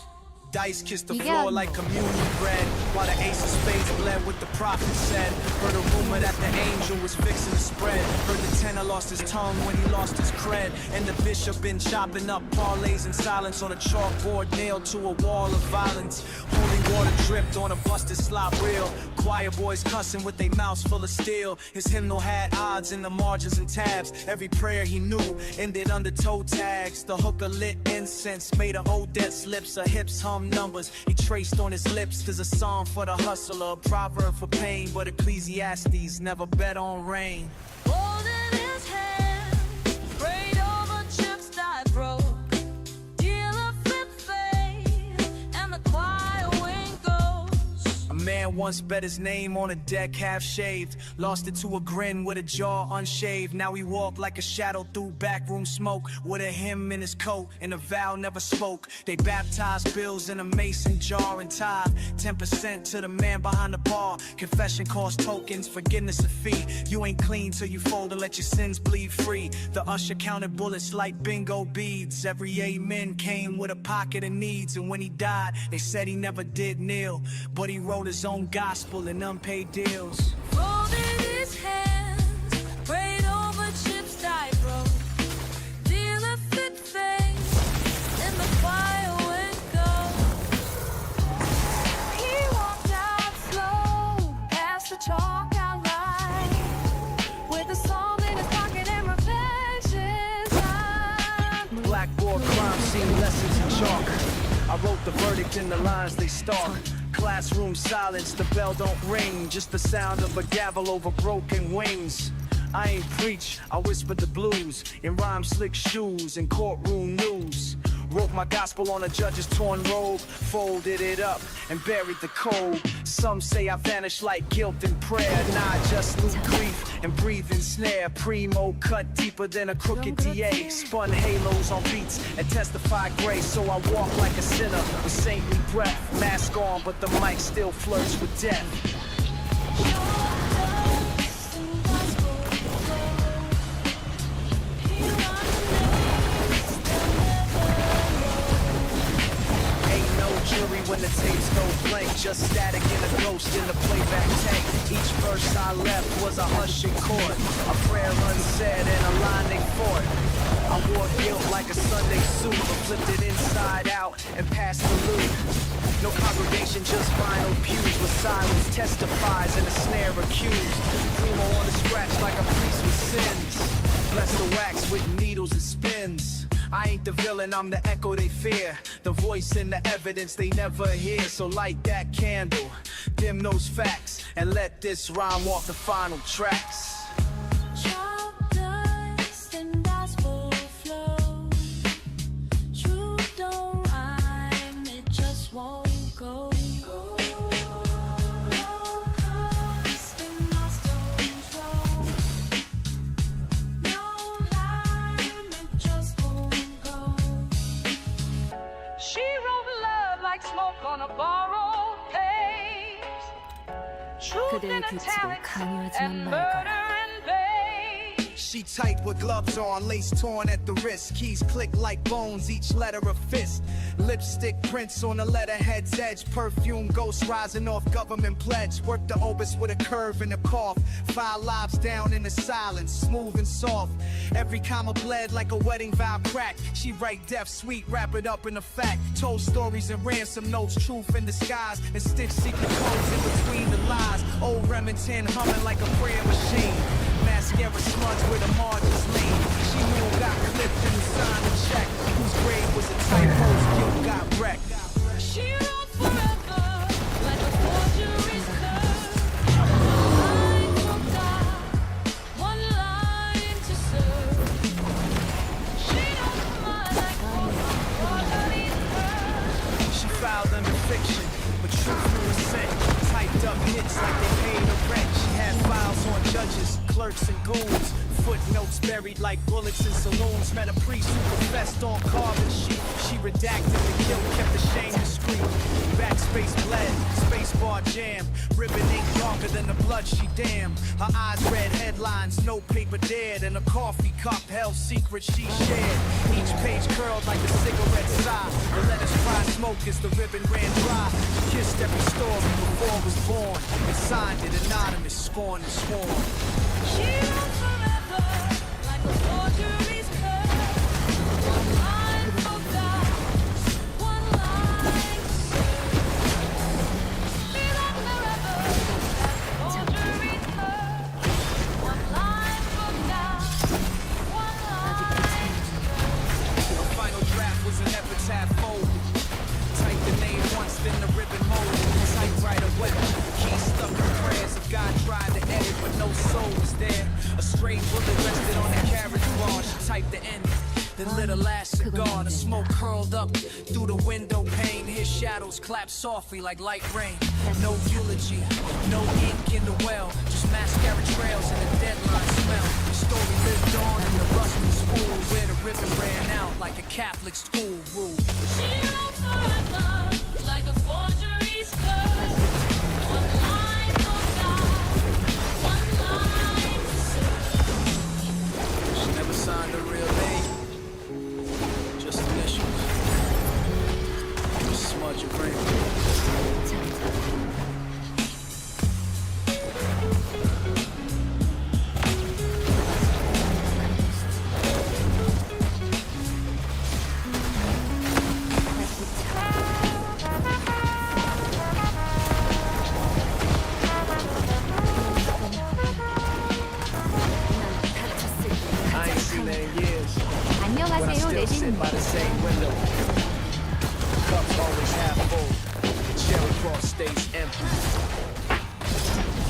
Dice kissed the floor like communion bread, while the ace of spades bled what the prophet said. Heard a rumor that the angel was fixing to spread. Heard the tenor lost his tongue when he lost his cred. And the bishop been chopping up parlays in silence on a chalkboard nailed to a wall of violence. Holy water dripped on a busted slop reel. Choir boys cussing with their mouths full of steel. His hymnal had odds in the margins and tabs. Every prayer he knew ended under toe tags. The hooker lit incense, made her Odette slips, her hips hum numbers. He traced on his lips, there's a song for the hustler, a proverb for pain, but Ecclesiastes never bet on rain. Holding his hand, prayed over chips I broke. Dealer flip fade, and the choir went ghost. A man once bet his name on a deck half shaved, lost it to a grin with a jaw unshaved. Now he walked like a shadow through backroom smoke, with a hymn in his coat and a vow never spoke. They baptized bills in a mason jar and tithe 10% to the man behind the bar. Confession cost tokens, forgiveness a fee. You ain't clean till you fold and let your sins bleed free. The usher counted bullets like bingo beads. Every amen came with a pocket of needs. And when he died, they said he never did kneel, but he wrote his own gospel in unpaid deals. Folded his hands, prayed over chips I broke. Dealer flip fade, and the choir went ghost. He walked out slow, past the chalk outline, with a song in his pocket and reflection time. Blackboard crime scene lessons in chalk. I wrote the verdict in the lines they stalk. Classroom silence, the bell don't ring, just the sound of a gavel over broken wings. I ain't preach, I whisper the blues in rhyme slick shoes and courtroom news. Wrote my gospel on a judge's torn robe, folded it up and buried the code. Some say I vanished like guilt and prayer. Nah, I just loot grief and breathe in snare. Primo cut deeper than a crooked DA. Spun halos on beats and testified grace. So I walk like a sinner with saintly breath. Mask on, but the mic still flirts with death. When the tapes go blank, just static and a ghost in the playback tank. Each verse I left was a hush in court, a prayer unsaid and a line they fought. I wore guilt like a Sunday suit, but flipped it inside out and passed the loot. No congregation, just vinyl pews with silence testifies and a snare accused. Primo on the scratch like a priest with sins. Bless the wax with needles and spins. I ain't the villain, I'm the echo they fear, the voice and the evidence they never hear. So light that candle, dim those facts, and let this rhyme walk the final tracks. Chalk dust and gospel flow. Truth don't rhyme, it just won't go. Smoke on a borrowed page. Truth in italics and murder in beige. She tight with gloves on, lace torn at the wrist. Keys click like bones, each letter a fist. Lipstick prints on the letterhead's edge. Perfume ghost rising off government pledge. Work the obus with a curve and a cough. 5 lives down in the silence, smooth and soft. Every comma bled like a wedding vow cracked. She write death sweet, wrap it up in a fact. Told stories and ransom notes, truth in disguise, and stitch secret codes in between the lies. Old Remington humming like a prayer machine. Mascara smudge where the margins lean. She knew it got clipped and signed a check. Whose grave was a typo, guilt got wrecked. She wrote forever like a clerks and goons. Footnotes buried like bullets in saloons. Met a priest who professed on carbon sheet. She redacted the guilt, kept the shame discreet. Backspace bled, spacebar jam. Ribbon ink darker than the blood she damned. Her eyes read headlines, no paper dared. And a coffee cup held secrets she shared. Each page curled like a cigarette sigh. The letters cry smoke as the ribbon ran dry. She kissed every story before it was born. And signed it anonymous, scorn and sworn. She runs forever like a forgery's curse. One line for God, one line to serve. She runs forever like a forgery's curse. One line for God, one line to serve. The final draft was an epitaph folded. Type the name once, then the ribbon molded. Typewriter wet. Key stuck in prayers of God tried to edit, but no soul was there. A stray bullet rested on the carriage bar. She typed the end, then lit a last cigar. The smoke curled up through the window pane. His shadows clapped softly like light rain. No eulogy, no ink in the well. Just mascara trails and a deadline smell. The story lived on in the rusty spool where the ribbon ran out like a Catholic school rule. She runs forever like a forgery's curse. One line for God, one line to serve. She never signed her real name, just initials. A smudge of rain. 안녕하세요 레진님. By the same window. Cups always half full. Cherry cross stays empty.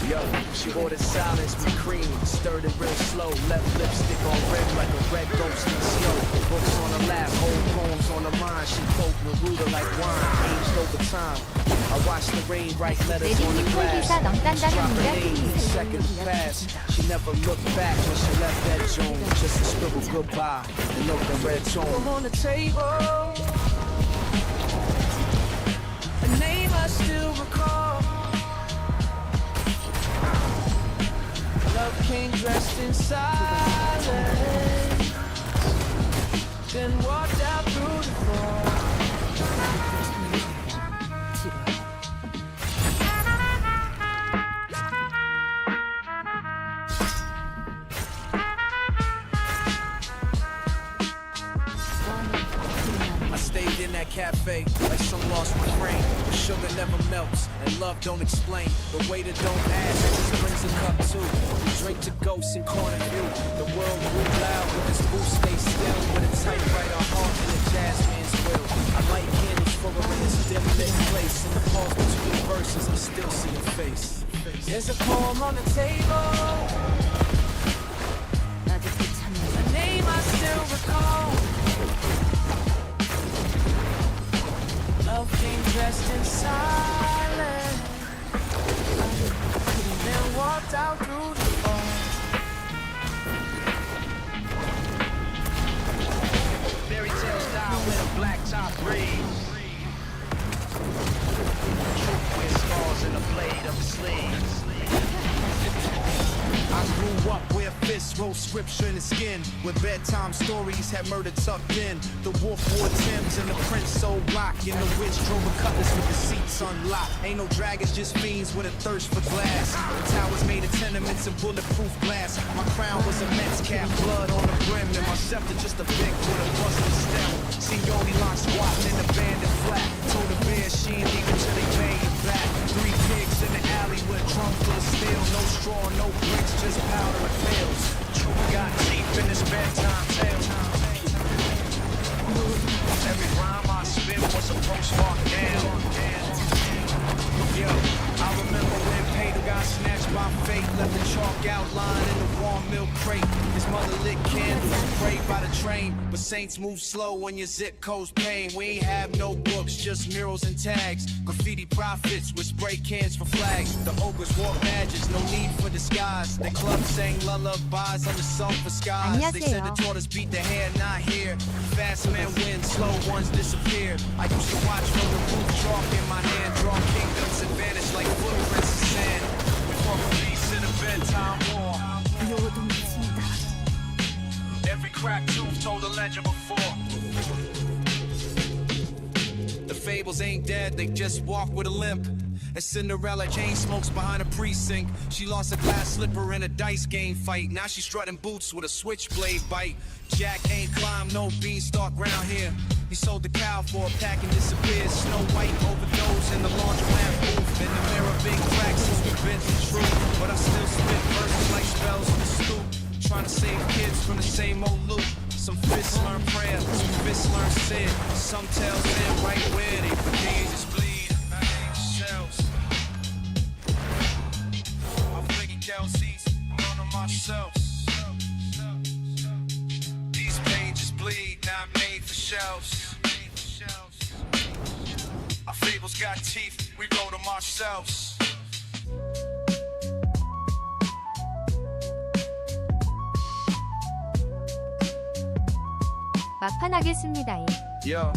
Yo, she ordered silence with cream, stirred it real slow. Left lipstick on red like a red ghost in snow. Books on her lap, old poems on the line. She broke Neruda like wine, aged over time. I watched the rain write letters on the glass. Drop her name, seconds pass. She never looked back when she left that zone. Just to scribble goodbye and note the red tone. On the table, a name I still recall. Love came dressed in silence, then walked out through the fall. Cafe, like some lost refrain. Sugar never melts, and love don't explain. The waiter don't ask, just brings a cup too. We drink to ghosts in corner view. The world grew loud, but this booth stays still. With a typewriter heart and a jazz man's will. I light candles for her in this dim lit place. In the pause between verses, I still see her face. There's a poem on the table, a name I still recall. Love came dressed in silence, then walked out through the fall. Fairy tale style with a black top breeze. Truth with scars in the blade of the sleeves. I grew up where fists wrote scripture in the skin, where bedtime stories had murder tucked in. The wolf wore Timbs and the prince sold block, and the witch drove a cutlass with the seats unlocked. Ain't no dragons, just fiends with a thirst for glass. The towers made of tenements and bulletproof glass. My crown was a Mets cap, blood on the brim, and my scepter just a big with a busted stem. Seniority lock squatting in the bandit flat. Told the bear she ain't leaving till they made it back. 3 pigs in the alley with a drum full of steel. No straw, no bricks, just powder and pills. Truth got deep in this bedtime tale. Every rhyme I spit was a postmark down. Yo, I remember when Pater got snatched by fate, left the chalk outline in a warm milk crate. His mother lit candles, prayed by the train. But saints move slow when your zip code's pain. We ain't have no books, just murals and tags. Graffiti prophets with spray cans for flags. The ogres wore badges, no need for disguise. The club sang lullabies on the sulfur skies. They said the tortoise beat the hair, not here. Fast men win, slow ones disappear. I used to watch from the roof, chalk in my hand, draw kingdoms and vanish like footprints in sand. Before release in a bedtime war. Every cracked tooth told a legend before. The fables ain't dead, they just walk with a limp. As Cinderella chain smokes behind a precinct. She lost a glass slipper in a dice game fight. Now she's strutting boots with a switchblade bite. Jack ain't climbed no beanstalk round here. He sold the cow for a pack and disappeared. Snow White overdosed in the laundromat booth. In the mirror, big cracks since we've been through truth. But I still spit verses like spells in the stoop. Trying to save kids from the same old loop. Some fists learn prayer, some fists learn sin. Some tales end right where they begin. Just bleed, shells. I figure down seats, none of myself. These pages bleed, not made for shelves. Our fables got teeth, we wrote them ourselves. 막판 하겠습니다. Yo,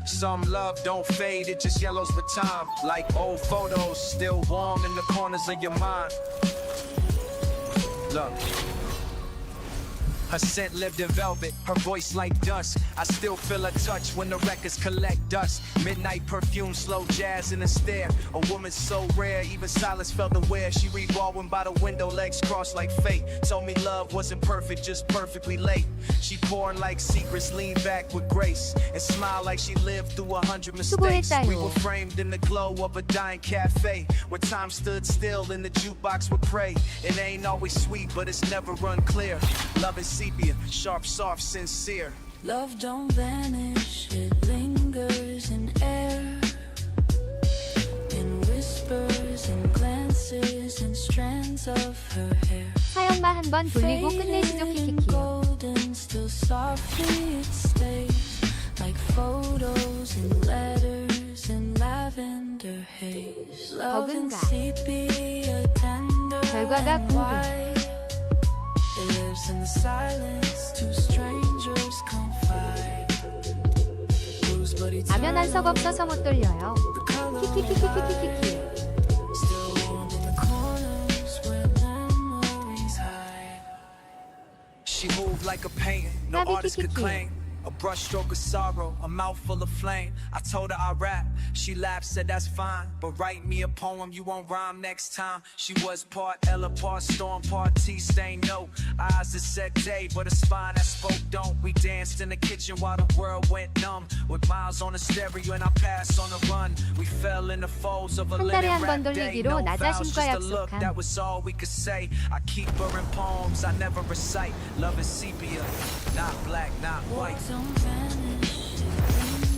some love don't fade, it just yellows with time. Like old photos, still warm in the corners of your mind. Look. Her scent lived in velvet, her voice like dust. I still feel her touch when the records collect dust. Midnight perfume, slow jazz in a stare. A woman so rare, even silence felt aware. She revolving by the window, legs crossed like fate. Told me love wasn't perfect, just perfectly late. She pouring like secrets, lean back with grace. And smile like she lived through 100 mistakes. We were framed in the glow of a dying cafe. Where time stood still and the jukebox would pray. It ain't always sweet, but it's never unclear. Love is sepia, sharp, soft, sincere. Love don't vanish, it lingers in air. In whispers and glances and strands of her hair. 사연마 한번 돌리고 끝내시죠. 키키키. Golden, still softly it stays. Like photos and letters and lavender haze. Love and sepia, tender and white. It lives in the silence, two strangers confide. 아면 한 석 없어서 못 돌려요. 키키키키키키키. Still warm in the corners where memories hide. She moved like a painting, no artist could claim. A brushstroke of sorrow, a mouthful of flame. I told her I rap, she laughed, said that's fine. But write me a poem, you won't rhyme next time. She was part Ella, part Storm, part T-Stain, no. Eyes that said day, but a spine that spoke don't. We danced in the kitchen while the world went numb. With miles on the stereo and I passed on the run. We fell in the folds of a living rap day. No vows, just a look, that was all we could say. I keep her in poems, I never recite. Love is sepia, not black, not white.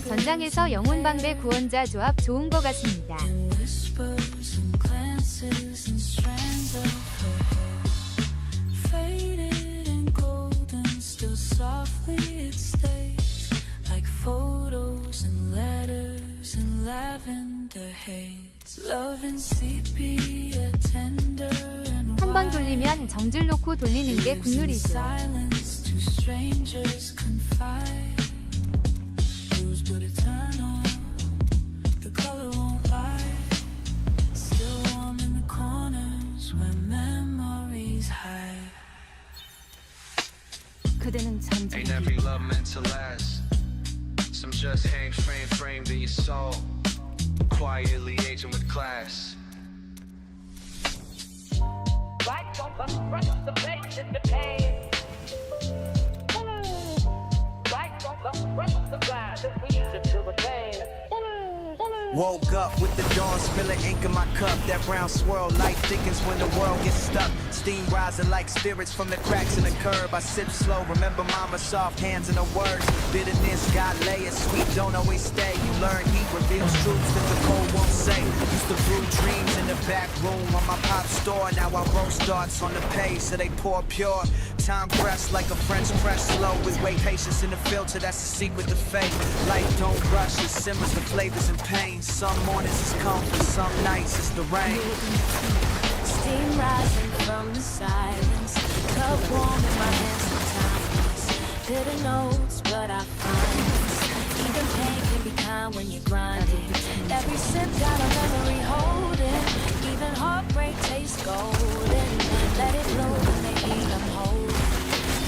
전장에서 영혼방배 구원자 조합 좋은 거 같습니다. 한 번 돌리면 정질 놓고 돌리는 게 국룰이죠. But eternal, the color won't lie. Still warm in the corners where memories hide. 그대는 잠들기. Ain't every love meant to last. Some just hang framed in your soul, quietly aging with class. Right from the front, the place in the pain. Woke up with the dawn spilling ink in my cup. That brown swirl, light thickens when the world gets stuck. Steam rising like spirits from the cracks in the curb. I sip slow, remember mama's soft hands and her words. Bitterness got layers, sweet don't always stay. You learn heat reveals truths that the cold won't say. Used to brew dreams in the back room on my pop store. Now I roast darts on the page so they pour pure. Time pressed like a French press slow. With weight patience in the filter, that's the secret to fate. Life don't rush, it simmers the flavors and pain. Some mornings it's comfort, some nights it's the rain. Steam rising from the silence, cup warm in my hands sometimes. Bitter notes, but I find even pain can be kind when you're grinding. Every sip got a memory holding. Even heartbreak tastes golden. Let it blow in the heat I'm holding.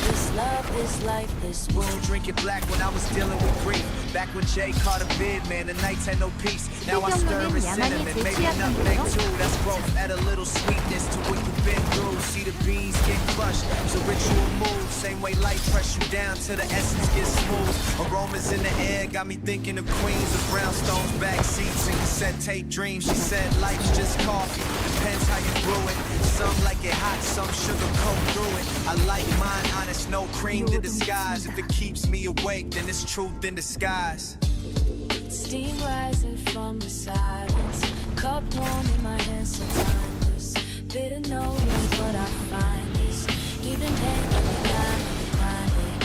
This love, this life, this Used to drink it black when I was dealing with grief. Back when Jay caught a bid, man, the nights had no peace. Now I stir in cinnamon, maybe nothing too. That's growth, add a little sweetness to what you've been through. See the beans get crushed, it's a ritual move. Same way life press you down till the essence gets smooth. Aromas in the air got me thinking of queens of brownstones, back seats, and cassette tape dreams. She said life's just coffee, depends how you brew it. Some like it hot, some sugar coat through it. I like mine honest, no cream to disguise. If it keeps me awake, then it's truth in disguise. steam rising from the silence. Cup warm in my hands sometimes. Bitter knowing what I find is even pain can be grinding.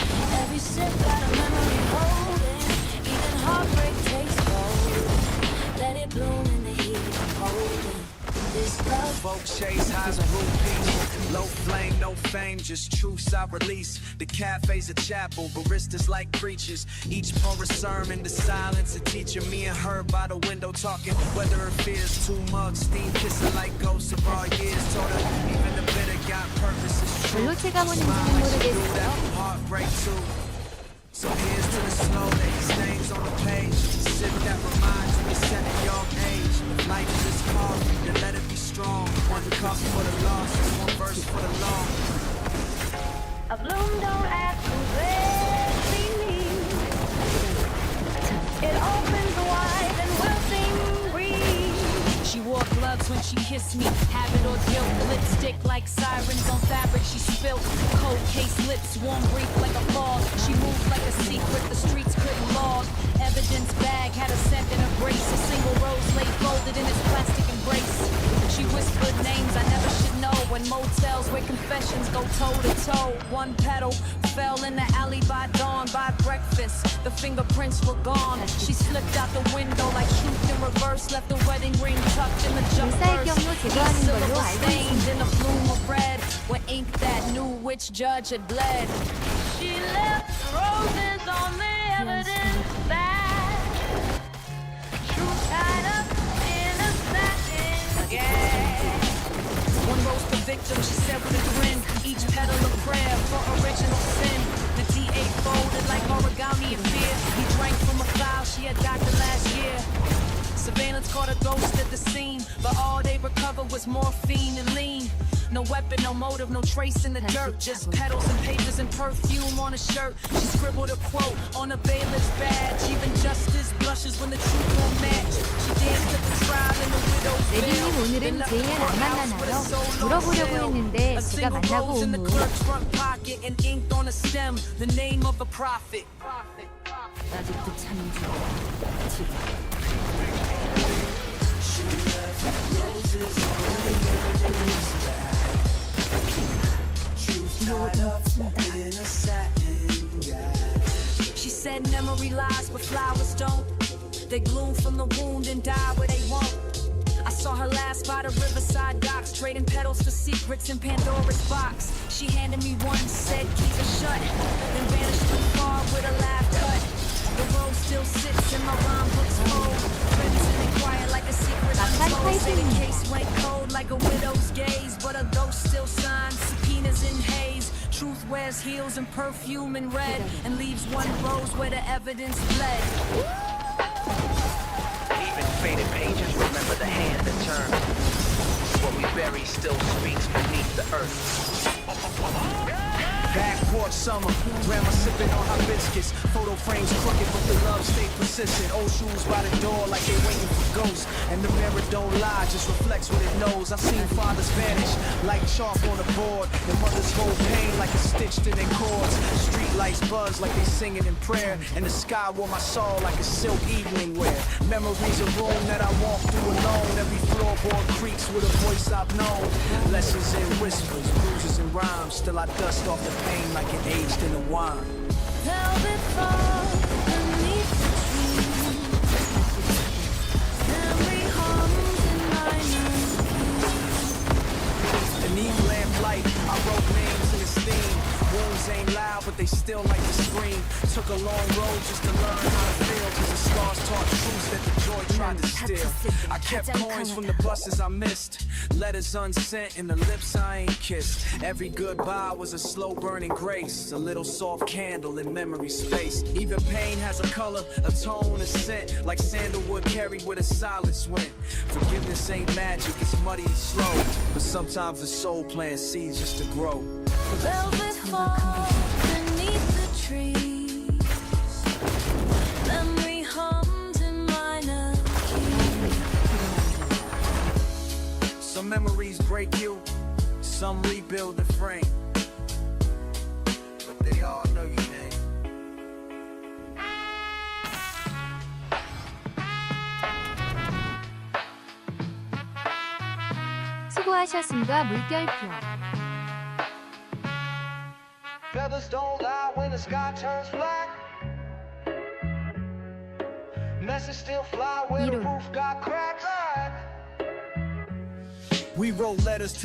Every sip got a memory holding. Even heartbreak tastes golden. Let it bloom in the heat I'm holding. This love. Folks chase highs and rupees. Low flame, no fame, just truths I release. The cafe's a chapel, baristas like preachers. Each pour a sermon, the silence a teacher. Me and her by the window talking. Whether her fears too much, steam kissing like ghosts of our years. Told her even the bitter got purpose. It's true. 별로 체감 오는지는 모르겠어요. Heartbreak too. So here's to the slow days, names on the page. Sip that reminds you of set a young age. If life is just coffee, then let it be strong. One cup for the lost, one verse for the long. A bloom don't ask who really means. It opens wide and will sing green. She wore gloves when she kissed me. Habit or guilt, lipstick like sirens on fabric she spilt. Cold case lips, warm brief like a fog. She moved like a secret the streets couldn't log. Evidence bag had a scent and a grace. A single rose lay folded in its plastic embrace. She whispered names I never should know. In motels where confessions go toe to toe. One petal fell in the alley by dawn. By breakfast, the fingerprints were gone. She slipped out the window like truth in reverse. Left the wedding ring tucked in the jump 불사의 경로 제거하는 걸로 알고 stained 있습니다. in a plume of red. Where ink that knew which judge had bled. She left roses on the evidence bag. Truth tied up in a satin gag. One rose for victim, she said with a grin. Each petal a prayer for original sin. The DA folded like origami in fear. He drank from a file she had got the last year. Surveillance caught a ghost at the scene, but all they recovered was morphine and lean. No weapon, no motive, no trace in the dirt. Just petals and pages and perfume on a shirt. She scribbled a quote on a bailiff's badge. Even justice blushes when the truth won't match. She danced at the trial in the widow's veil. 레디님 오늘은 제이엔 안 만나나요? 물어보려고 했는데 제가 만나고 in the 온 후 clerk's front pocket and inked on a stem the name of a prophet. 아직도 참는 중. She said memory lies, but flowers don't. They bloom from the wound and die where they won't. I saw her last by the riverside docks, trading petals for secrets in Pandora's box. She handed me one, said keep it shut, then vanished too far with a laugh cut. The rose still sits in my rhyme book's fold, crimson and quiet like a secret untold. Say the case went cold like a widow's gaze, but a ghost still signs subpoenas in haze. Truth wears heels and perfume in red, and leaves one rose where the evidence bled. Even faded pages remember the hand that turned. What we bury still speaks beneath the earth. Back porch summer. Grandma sipping on hibiscus. Photo frames crooked, but the love stayed persistent. Old shoes by the door like they waiting for ghosts. And the mirror don't lie, just reflects what it knows. I seen fathers vanish like chalk on a board. And mothers hold pain like it's stitched in their chords. Street lights buzz like they singing in prayer. And the sky wore my soul like a silk evening wear. Memories a room that I walk through alone. Every floorboard creaks with a voice I've known. Lessons in whispers, bruises and rhymes. Still I dust off the pain like it aged in the wine. Velvet fall beneath the tree. Memory hums in my nerves. Beneath lamplight, I wrote names in this theme. Wounds ain't loud, but they still like to scream. Took a long road just to learn how to feel. Cause the scars taught truths that the joy tried to steal. I kept coins from the buses I missed. Letters unsent and the lips I ain't kissed. Every goodbye was a slow burning grace. A little soft candle in memory space. Even pain has a color, a tone, a scent. Like sandalwood carried with a silence went. Forgiveness ain't magic, it's muddy and slow. But sometimes the soul plants seeds just to grow. Velvet fall beneath the trees. Memory hums in minor keys. Some memories break you, some rebuild the frame. But they all know your name. 수고하셨습니다. 물결표. Feathers don't lie when the sky turns black. Messages still fly when the roof got cracks. We wrote letters to